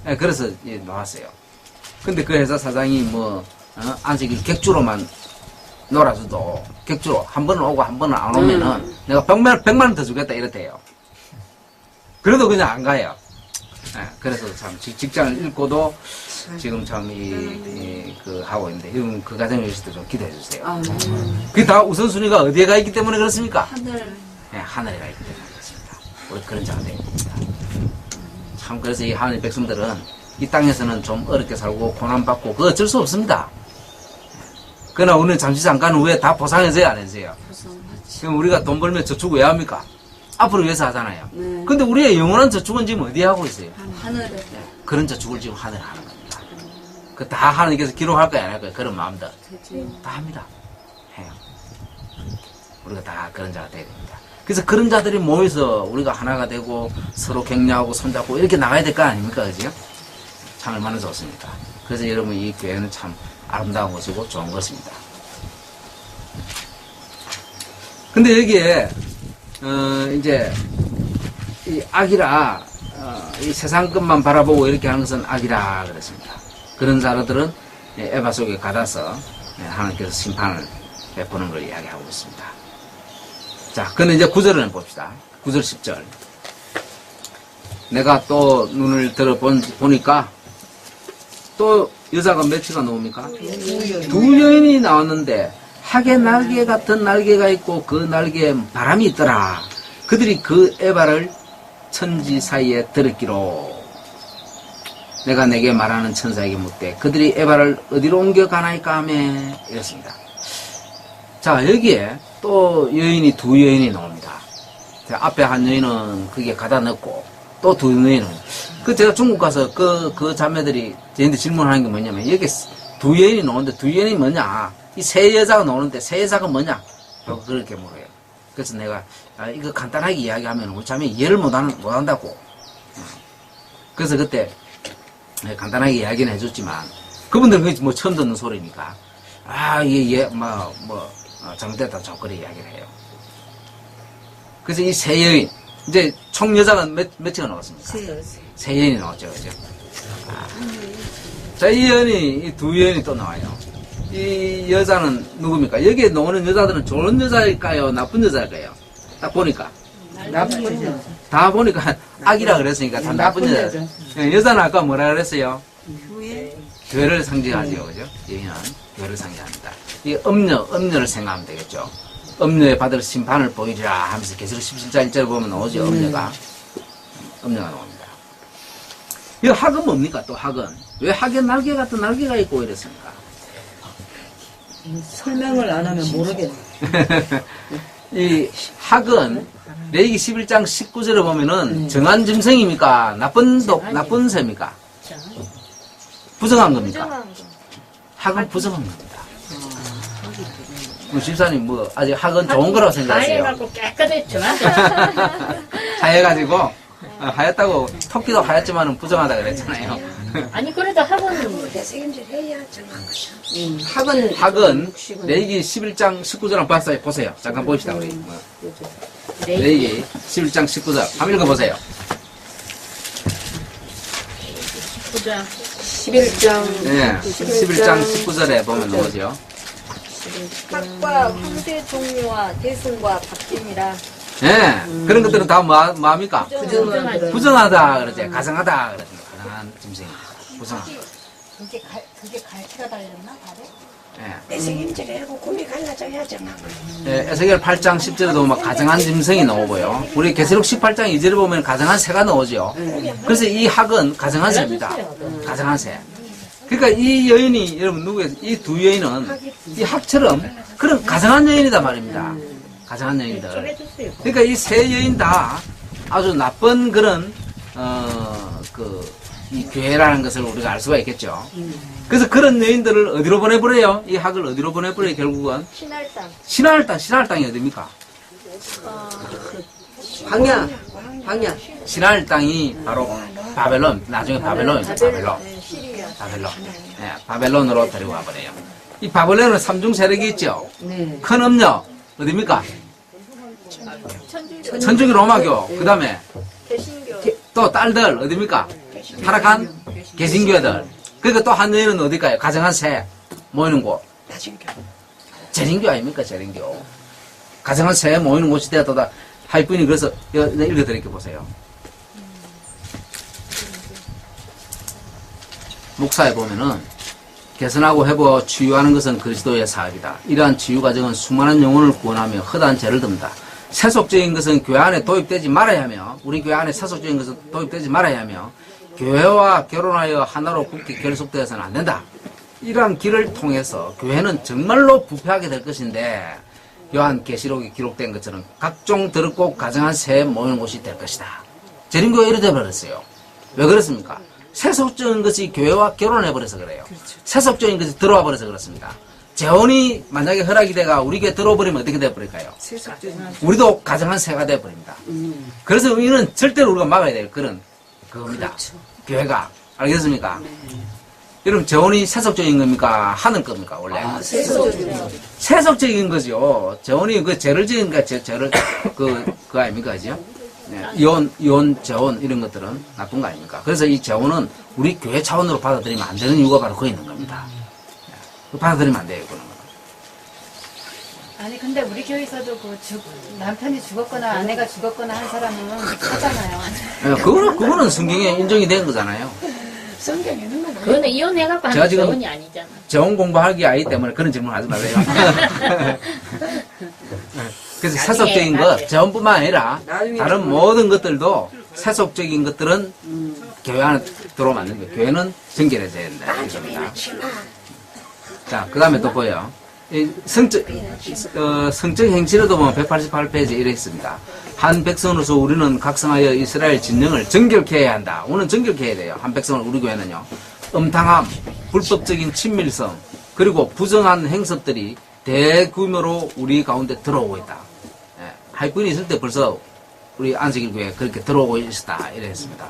네, 그래서 놓았어요. 근데 그 회사 사장이 뭐 안식일 객주로만 놀아줘도 객주로 한 번은 오고 한 번은 안 오면은 내가 100만 원 더 주겠다 이랬대요. 그래도 그냥 안 가요. 네, 그래서 참 직장을 잃고도 지금 참 그 하고 있는데 여러분 그 가정에 계실 때 좀 기도해 주세요. 그게 다 우선순위가 어디에 가 있기 때문에 그렇습니까? 하늘. 네, 하늘에 가 있기 때문에 그렇습니다. 우리 그런 자가 되야 됩니다. 참 그래서 이 하나님 백성들은 이 땅에서는 좀 어렵게 살고 고난받고 그거 어쩔 수 없습니다. 그러나 우리는 잠깐 후에 다 보상해줘야 안 해줘요. 그럼 우리가 돈 벌면 저축 왜 합니까? 앞으로 위해서 하잖아요. 네. 근데 우리의 영원한 저축은 지금 어디에 하고 있어요? 하늘에. 그런 저축을 지금 하늘에 하는 겁니다. 그 다 하나님께서 기록할 거야 안 할 거야 그런 마음들 다 합니다. 해요. 우리가 다 그런 자가 되어야 됩니다. 그래서 그런 자들이 모여서 우리가 하나가 되고 서로 격려하고 손잡고 이렇게 나가야 될 거 아닙니까? 그죠? 참 얼마나 좋습니까? 그래서 여러분 이 교회는 참 아름다운 곳이고 좋은 것입니다. 근데 여기에 이제 이 악이라 이 세상 것만 바라보고 이렇게 하는 것은 악이라 그랬습니다. 그런 사람들은 에바 속에 가다서 하나님께서 심판을 베푸는 걸 이야기하고 있습니다. 자, 근데 이제 9절을 봅시다. 9절 10절. 내가 또 눈을 보니까 또 여자가 몇이가 나옵니까? 두 여인이 나왔는데 학의 날개 같은 날개가 있고 그 날개에 바람이 있더라. 그들이 그 에바를 천지 사이에 들었기로. 내가 내게 말하는 천사에게 묻되 그들이 에바를 어디로 옮겨가나이까 하며 이랬습니다. 자, 여기에 또 여인이 두 여인이 나옵니다. 앞에 한 여인은 그게 가다 넣고 또 두 여인은 제가 중국 가서 그 자매들이 저한테 질문하는 게 뭐냐면 여기 두 여인이 나오는데 두 여인이 뭐냐, 이 세 여자가 나오는데 세 여자가 뭐냐 그렇게 물어요. 그래서 내가 이거 간단하게 이야기하면 우리 자매 이해를 못한다고. 그래서 그때 간단하게 이야기는 해줬지만 그분들은 그게 뭐 처음 듣는 소리니까 이게 잘못됐다 저거리 이야기를 해요. 그래서 이 세 여인 이제 총 여자가 몇이가 나왔습니까? 세 여인이 나왔죠, 그죠? 자, 이 두 여인이 또 나와요. 이 여자는 누굽니까? 여기에 나오는 여자들은 좋은 여자일까요? 나쁜 여자일까요? 딱 보니까. 나쁜 거죠. 다 보니까 악이라 그랬으니까 다 나쁜 여자. 여자는 아까 뭐라 그랬어요? 교회를 상징하죠, 그죠? 여인은 교회를 상징합니다. 이 음녀를 생각하면 되겠죠. 음녀에 받을 심판을 보이리라 하면서 계시록 17장 1절을 보면 나오죠, 음녀가 나옵니다. 이 학은 뭡니까? 또 학은 왜 학에 날개 같은 날개가 있고 이랬습니까? 설명을 안 하면 모르겠네. 이 학은 레위기 11장 19절에 보면은 정한 짐승입니까? 나쁜 새입니까? 부정한 겁니까? 부정한 거. 학은 부정한 겁니다. 집사님 아직 학은 좋은 거라고 다 생각하세요? 해갖고 깨끗했죠. 다 해가지고 하얗다고 토끼도 하얗지만은 부정하다 그랬잖아요. 아니 그래도 학원 학은 레이기 11장 19절을 보세요. 잠깐 봅시다 우리. 레이기 11장 19절 한번 읽어보세요. 9장 11장 네, 11장 19절에 보면 나오죠. 학과 황제 종류와 대승과 바뀜이라. 네, 그런 것들은 다 뭐합니까? 부정하지. 부정하다 그러지, 가정하다 그러지. 가정한 짐승입니다. 부정하다. 그게 갈치가 달렸나 발에? 예. 에세임질하고 곰이 갈라져야 정말. 예, 에스겔 8장 10절에도 막 가정한 짐승이 나오고요. 우리 계시록 18장 2절에 보면 가정한 새가 나오죠. 그래서 이 학은 가정한 새입니다. 가정한 새. 그러니까 이 여인이 여러분 누구예요? 이 두 여인은 이 학처럼 그런 가정한 여인이다 말입니다. 가정한 여인들. 그러니까 이 세 여인 다 아주 나쁜 그런 이 교회라는 것을 우리가 알 수가 있겠죠. 그래서 그런 여인들을 어디로 보내버려요? 이 학을 어디로 보내버려요? 결국은 신할당. 신할 땅이 어디입니까? 방야. 신할 땅이 바로 바벨론, 나중에 바벨론이죠. 바벨론. 네, 시리아. 바벨론. 네, 바벨론으로 데리고 가버려요. 이 바벨론은 삼중 세력이 있죠. 네. 큰 음력 어디입니까? 천주교 로마교. 그 다음에 개신교. 또 딸들 어디입니까? 타락한 개신교들. 그러니까 또 한 여인은 어딜까요? 가정한 새 모이는 곳. 재림교 아닙니까? 재림교. 가정한 새 모이는 곳이 되었다. 하이분이 그래서 읽어드릴게 보세요. 목사에 보면은 개선하고 회복하고 치유하는 것은 그리스도의 사업이다. 이러한 치유 과정은 수많은 영혼을 구원하며 허다한 죄를 듭니다. 세속적인 것은 교회 안에 도입되지 말아야 하며 우리 교회 안에 세속적인 것은 도입되지 말아야 하며 교회와 결혼하여 하나로 굳게 결속되어서는 안 된다. 이러한 길을 통해서 교회는 정말로 부패하게 될 것인데 요한계시록에 기록된 것처럼 각종 더럽고 가정한 새 모이는 곳이 될 것이다. 재림교가 이래 돼버렸어요. 왜 그렇습니까? 세속적인 것이 교회와 결혼해버려서 그래요. 세속적인 것이 들어와 버려서 그렇습니다. 재혼이 만약에 허락이 돼가 우리 교회 들어버리면 어떻게 돼버릴까요? 우리도 가정한 새가 돼버립니다. 그래서 우리는 절대로 우리가 막아야 될 그런 그겁니다. 교회가. 알겠습니까? 여러분, 재혼이 세속적인 겁니까? 하늘 겁니까, 원래? 세속적인 거죠. 재혼이 그 죄를 지으니까 죄를, 그거 아닙니까, 그죠? 네. 이혼, 재혼, 이런 것들은 나쁜 거 아닙니까? 그래서 이 재혼은 우리 교회 차원으로 받아들이면 안 되는 이유가 바로 거기 있는 겁니다. 네. 받아들이면 안 돼요, 그런 거. 아니 근데 우리 교회에서도 남편이 죽었거나 아내가 죽었거나 한 사람은 하잖아요. 네, 그거는 성경에 인정이 된 거잖아요. 그거는 이혼해갖고 제가 하는 지금 재혼이 아니잖아. 재혼 공부하기 아기 때문에 그런 질문 하지 마세요. 그래서 세속적인 것, 재혼뿐만 아니라 다른 모든 것들도 세속적인 것들은 교회 안에 들어오면 안 됩니다. 교회는 정결해져야 된다. 이겁니다. 자, 그 다음에 또 보여요. 이 성적 행실에도 보면 188페이지에 이래 있습니다. 한 백성으로서 우리는 각성하여 이스라엘 진영을 정결케 해야 한다. 오늘 정결케 해야 돼요. 한 백성을 우리 교회는요. 음탕함, 불법적인 친밀성, 그리고 부정한 행석들이 대규모로 우리 가운데 들어오고 있다. 예, 하이픈이 있을 때 벌써 우리 안식일 교회에 그렇게 들어오고 있었다. 이랬습니다.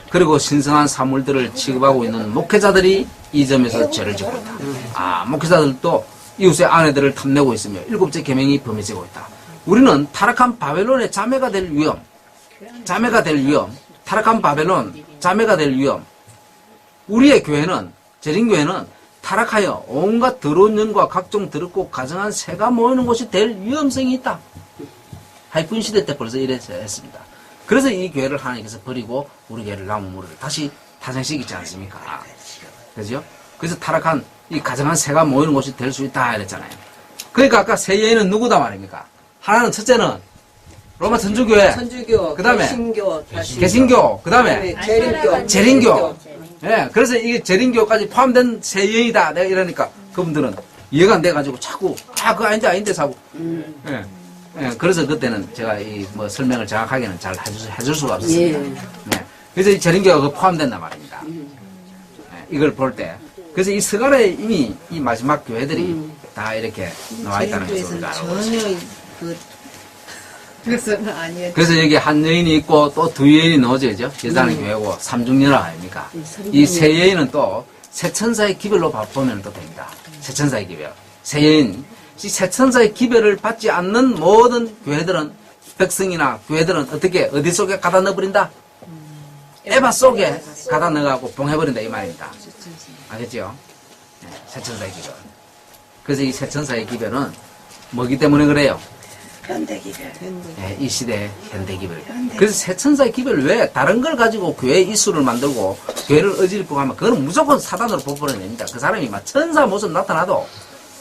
그리고 신성한 사물들을 취급하고 있는 목회자들이 이 점에서 죄를 짓고 있다. 목회자들도 이웃의 아내들을 탐내고 있으며 7째 계명이 범해지고 있다. 우리는 타락한 바벨론의 자매가 될 위험, 타락한 바벨론, 자매가 될 위험. 우리의 교회는, 재림교회는 타락하여 온갖 더러운 년과 각종 더럽고 가정한 새가 모이는 곳이 될 위험성이 있다. 하이픈 시대 때 벌써 이래서 했습니다. 그래서 이 교회를 하나님께서 버리고 우리 교회를 남은 무리를 다시 탄생시키지 않습니까? 그죠? 그래서 타락한 이 가정한 새가 모이는 곳이 될 수 있다 이랬잖아요. 그러니까 아까 세 여인은 누구다 말입니까? 하나는 첫째는 로마 천주교회, 그 다음에 개신교, 그 다음에 재림교. 예, 그래서 이게 재림교까지 포함된 세 여인이다. 내가 이러니까 그분들은 이해가 안 돼가지고 자꾸 그거 아닌데 사고. 예. 예, 그래서 그때는 제가 이 설명을 정확하게는 잘 해줄 수가 없었습니다. 예. 그래서 이 재림교가 그 포함된단 말입니다. 예, 이걸 볼 때. 그래서 이 서갈에 이미 이 마지막 교회들이 다 이렇게 나와 있다는 것을 우리가 알고 있습니다. 전혀 그것은 아니에요. 그래서 여기 한 여인이 있고 또 두 여인이 넣어져야죠. 여자는 교회고 삼중연합 아닙니까? 이 세 여인은 또 세 천사의 기별로 보면 또 됩니다. 세 천사의 기별. 세 여인. 이 세 천사의 기별을 받지 않는 모든 교회들은 백성이나 교회들은 어떻게 어디 속에 가다 넣어버린다? 에바 속에 가다 넣어가고 봉해버린다 이 말입니다. 알겠죠? 네, 세 천사의 기별. 그래서 이 세 천사의 기별은 뭐기 때문에 그래요? 현대기별. 네, 이 시대 현대 기별. 그래서 세 천사의 기별 외에 다른 걸 가지고 교회 이수를 만들고 교회를 어지럽고 하면 그거는 무조건 사단으로 뽑아냅니다. 그 사람이 막 천사 모습 나타나도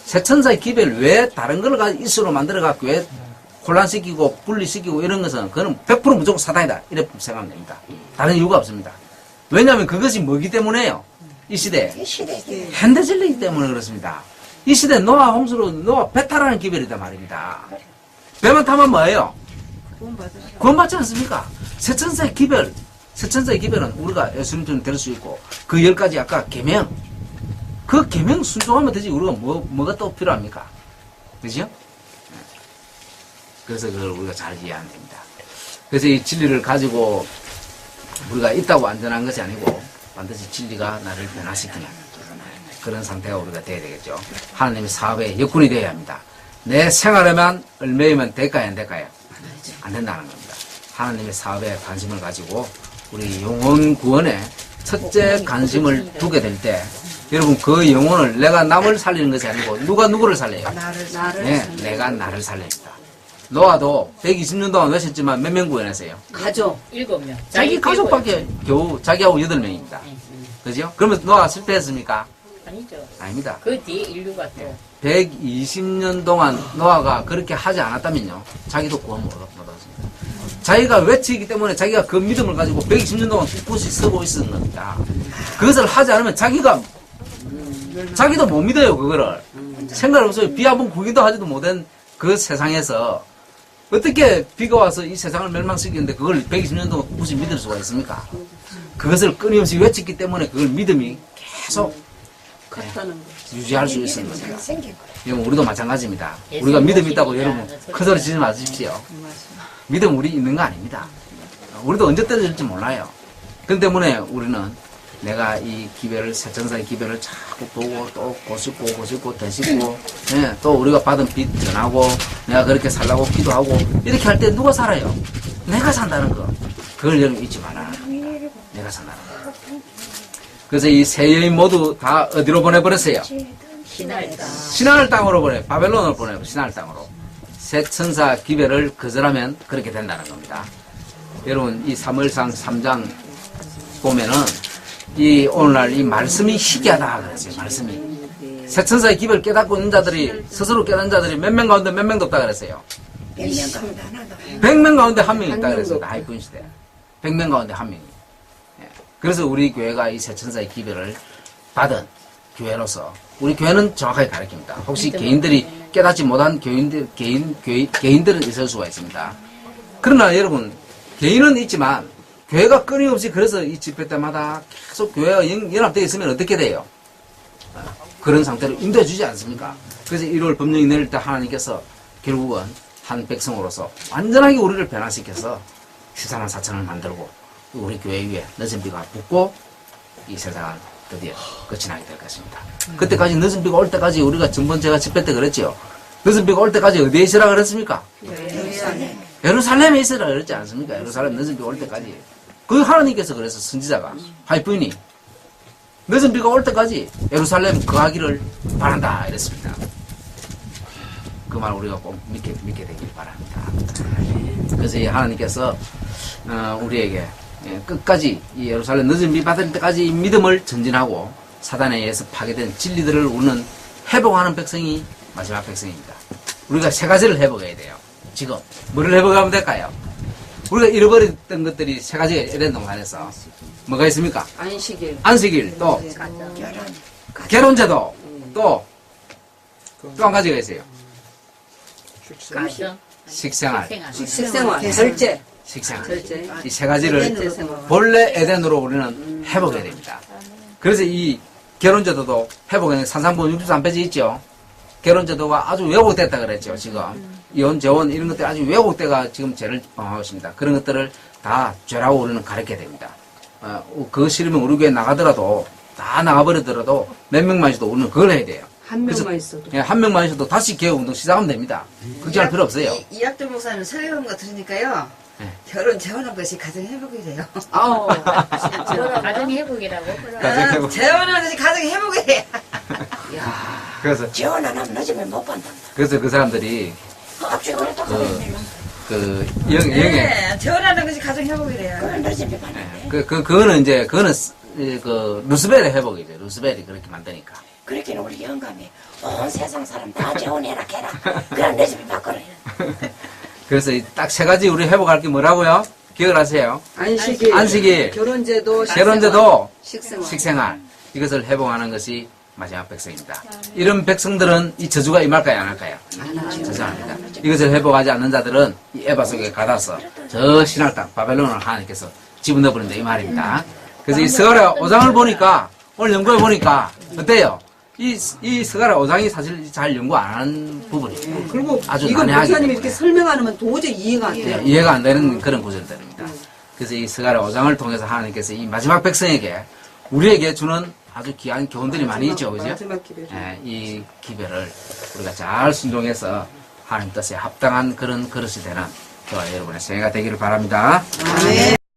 세 천사의 기별 외에 다른 걸 가지고 이수로 만들어가 교회 혼란시키고 분리시키고 이런 것은 그거는 100% 무조건 사단이다. 이렇게 생각하면 됩니다. 다른 이유가 없습니다. 왜냐하면 그것이 뭐기 때문에요? 이 시대 이 시대기. 현대 진리이기 때문에 그렇습니다. 이 시대 노아 홍수로 노아 배 타라는 기별이다 말입니다. 배만 타면 뭐예요? 구원받지 않습니까? 세천사의 기별, 세천사의 기별은 우리가 예수님처럼 될 수 있고 그 10가지 아까 계명, 그 계명 순종하면 되지 우리가 뭐가 또 필요합니까? 그죠? 그래서 그걸 우리가 잘 이해하면 됩니다. 그래서 이 진리를 가지고 우리가 있다고 안전한 것이 아니고 반드시 진리가 나를 변화시키는 그런 상태가 우리가 돼야 되겠죠. 하나님의 사업에 역군이 되어야 합니다. 내 생활에만 얼마이면 될까요? 안 될까요? 안 된다는 겁니다. 하나님의 사업에 관심을 가지고 우리 영혼 구원에 첫째 관심을 두게 될 때 여러분 그 영혼을 내가 남을 살리는 것이 아니고 누가 누구를 살려요? 나를. 네, 내가 나를 살립니다. 노아도 120년 동안 외쳤지만 몇 명 구원했어요? 가족 7명. 자기 가족밖에 겨우 자기하고 8명입니다. 그죠? 그러면 노아가 실패했습니까? 아니죠. 아닙니다. 그 뒤에 인류가 또 120년 동안 노아가 그렇게 하지 않았다면요. 자기도 구원 못 얻었습니다. 자기가 외치기 때문에 자기가 그 믿음을 가지고 120년 동안 꿋꿋이 서고 있었는 겁니다. 그것을 하지 않으면 자기도 못 믿어요, 그거를. 생각 없어요. 비 한 번 구기도 하지도 못한 그 세상에서 어떻게 비가 와서 이 세상을 멸망시키는데 그걸 120년 동안 꿋꿋이 믿을 수가 있습니까? 그것을 끊임없이 외쳤기 때문에 그걸 믿음이 계속 유지할 수 있는 겁니다. 여러분 우리도 마찬가지입니다. 우리가 믿음이 있다고 여러분 큰소리 치지 마십시오. 믿음 우리 있는 거 아닙니다. 우리도 언제 떨어질지 몰라요. 그 때문에 우리는 내가 이 기별을 세천사의 기별을 자꾸 보고 또 고집고 더 씹고 또 우리가 받은 빚 전하고 내가 그렇게 살라고 기도하고 이렇게 할 때 누가 살아요? 내가 산다는 거. 그걸 여러분 잊지 마라. 내가 산다는 거. 그래서 이 세 여인 모두 다 어디로 보내버렸어요? 신하를 땅으로 바벨론으로 보내버려 신하를 땅으로. 세 천사 기별을 거절하면 그렇게 된다는 겁니다. 여러분 이 사무엘상 3장 보면은 이 오늘날 이 말씀이 희귀하다 그랬어요. 말씀이 세 천사의 기별을 깨닫고 있는 자들이 스스로 깨닫는 자들이 몇 명 가운데 몇 명도 없다 그랬어요. 100명 가운데 하나도. 100명 가운데 한 명이 있다 그랬어요. 하이픈 시대 100명 가운데 한 명이. 그래서 우리 교회가 이 세천사의 기별을 받은 교회로서 우리 교회는 정확하게 가르칩니다. 혹시 개인들이 깨닫지 못한 개인들은 있을 수가 있습니다. 그러나 여러분 개인은 있지만 교회가 끊임없이 그래서 이 집회 때마다 계속 교회가 연합되어 있으면 어떻게 돼요? 그런 상태로 인도해 주지 않습니까? 그래서 1월 법령이 내릴 때 하나님께서 결국은 한 백성으로서 완전하게 우리를 변화시켜서 14만 4천을 만들고 우리 교회 위에 늦은 비가 붙고 이 세상은 드디어 끝이 나게 될 것입니다. 그때까지 늦은 비가 올 때까지 우리가 전번 제가 집회 때 그랬죠. 늦은 비가 올 때까지 어디에 있으라 그랬습니까? 예루살렘에 있으라 그랬지 않습니까? 예루살렘 늦은 비가 올 때까지. 그 하나님께서 그래서 선지자가 하이프니 늦은 비가 올 때까지 예루살렘 거하기를 바란다 이랬습니다. 그 말 우리가 꼭 믿게 되길 바랍니다. 그래서 이 하나님께서 우리에게 끝까지 이 예루살렘 늦은 비 받을 때까지 이 믿음을 전진하고 사단에 의해서 파괴된 진리들을 우리는 회복하는 백성이 마지막 백성입니다. 우리가 세 가지를 회복해야 돼요. 지금 뭐를 회복하면 될까요? 우리가 잃어버렸던 것들이 세 가지가 에덴 동산에서 뭐가 있습니까? 안식일 또 결혼제도 또 한 가지가 있어요. 식생활 절제. 식생활 이 세 가지를 본래 에덴으로 우리는 회복해야 됩니다. 그래서 이 결혼제도도 회복에 산상본 63페이지 있죠. 결혼 제도가 아주 왜곡됐다 그랬죠, 지금. 이혼, 재혼 이런 것들이 아주 왜곡돼가 지금 죄를 범하고 있습니다. 그런 것들을 다 죄라고 우리는 가르쳐야 됩니다. 그거 싫으면 우리 교회 나가더라도, 다 나가버리더라도 몇 명만 있어도 우리는 그걸 해야 돼요. 한 그래서- 명만 있어도. 예, 한 명만 있어도 다시 개혁운동 시작하면 됩니다. 걱정할 필요 없어요. 이학도 목사님 설교한 거 들으니까요. 네. 재혼한 것이 가정 회복이 돼요. 아우. 가정이 회복이라고? 재혼하는 것이 가정 회복이 돼요. 그래서, 지원 안 하면 늦으면 못 받는다. 그래서 그 사람들이, 앞쪽에 그래 또 영에, 네, 재혼하는 것이 가정 회복이 돼요. 그건 늦으면 받는데. 그거는 루스벨의 회복이죠. 루스벨이 그렇게 만드니까. 그렇게는 우리 영감이 온 세상 사람 다 재혼해라 해라. 그럼 늦으면 바꿔라. 그래서 딱 세 가지 우리 회복할 게 뭐라고요? 기억을 하세요. 안식일. 안식일, 결혼제도. 결혼제도, 식생활. 식생활. 이것을 회복하는 것이 마지막 백성입니다. 이런 백성들은 이 저주가 임할까요, 안 할까요? 저주 안 합니다. 이것을 회복하지 않는 자들은 이 에바 속에 가다서 저 신할 땅, 바벨론을 하나님께서 집어넣어버린다, 이 말입니다. 그래서 이 스가랴 5장을 보니까, 오늘 연구해 보니까, 어때요? 이 스가랴 5장이 사실 잘 연구 안 하는 부분이에요. 그리고 아주 이거 난해하기 목사님이 때문에. 이렇게 설명하면 도저히 이해가 안 돼요. 이해가 안 되는 그런 구절들입니다. 그래서 이 스가랴 5장을 통해서 하나님께서 이 마지막 백성에게, 우리에게 주는 아주 귀한 교훈들이 많이 있죠, 그죠? 마지막 기회. 예, 이 기별을 우리가 잘 순종해서 하나님 뜻에 합당한 그런 그릇이 되는 저와 여러분의 생애가 되기를 바랍니다. 아멘.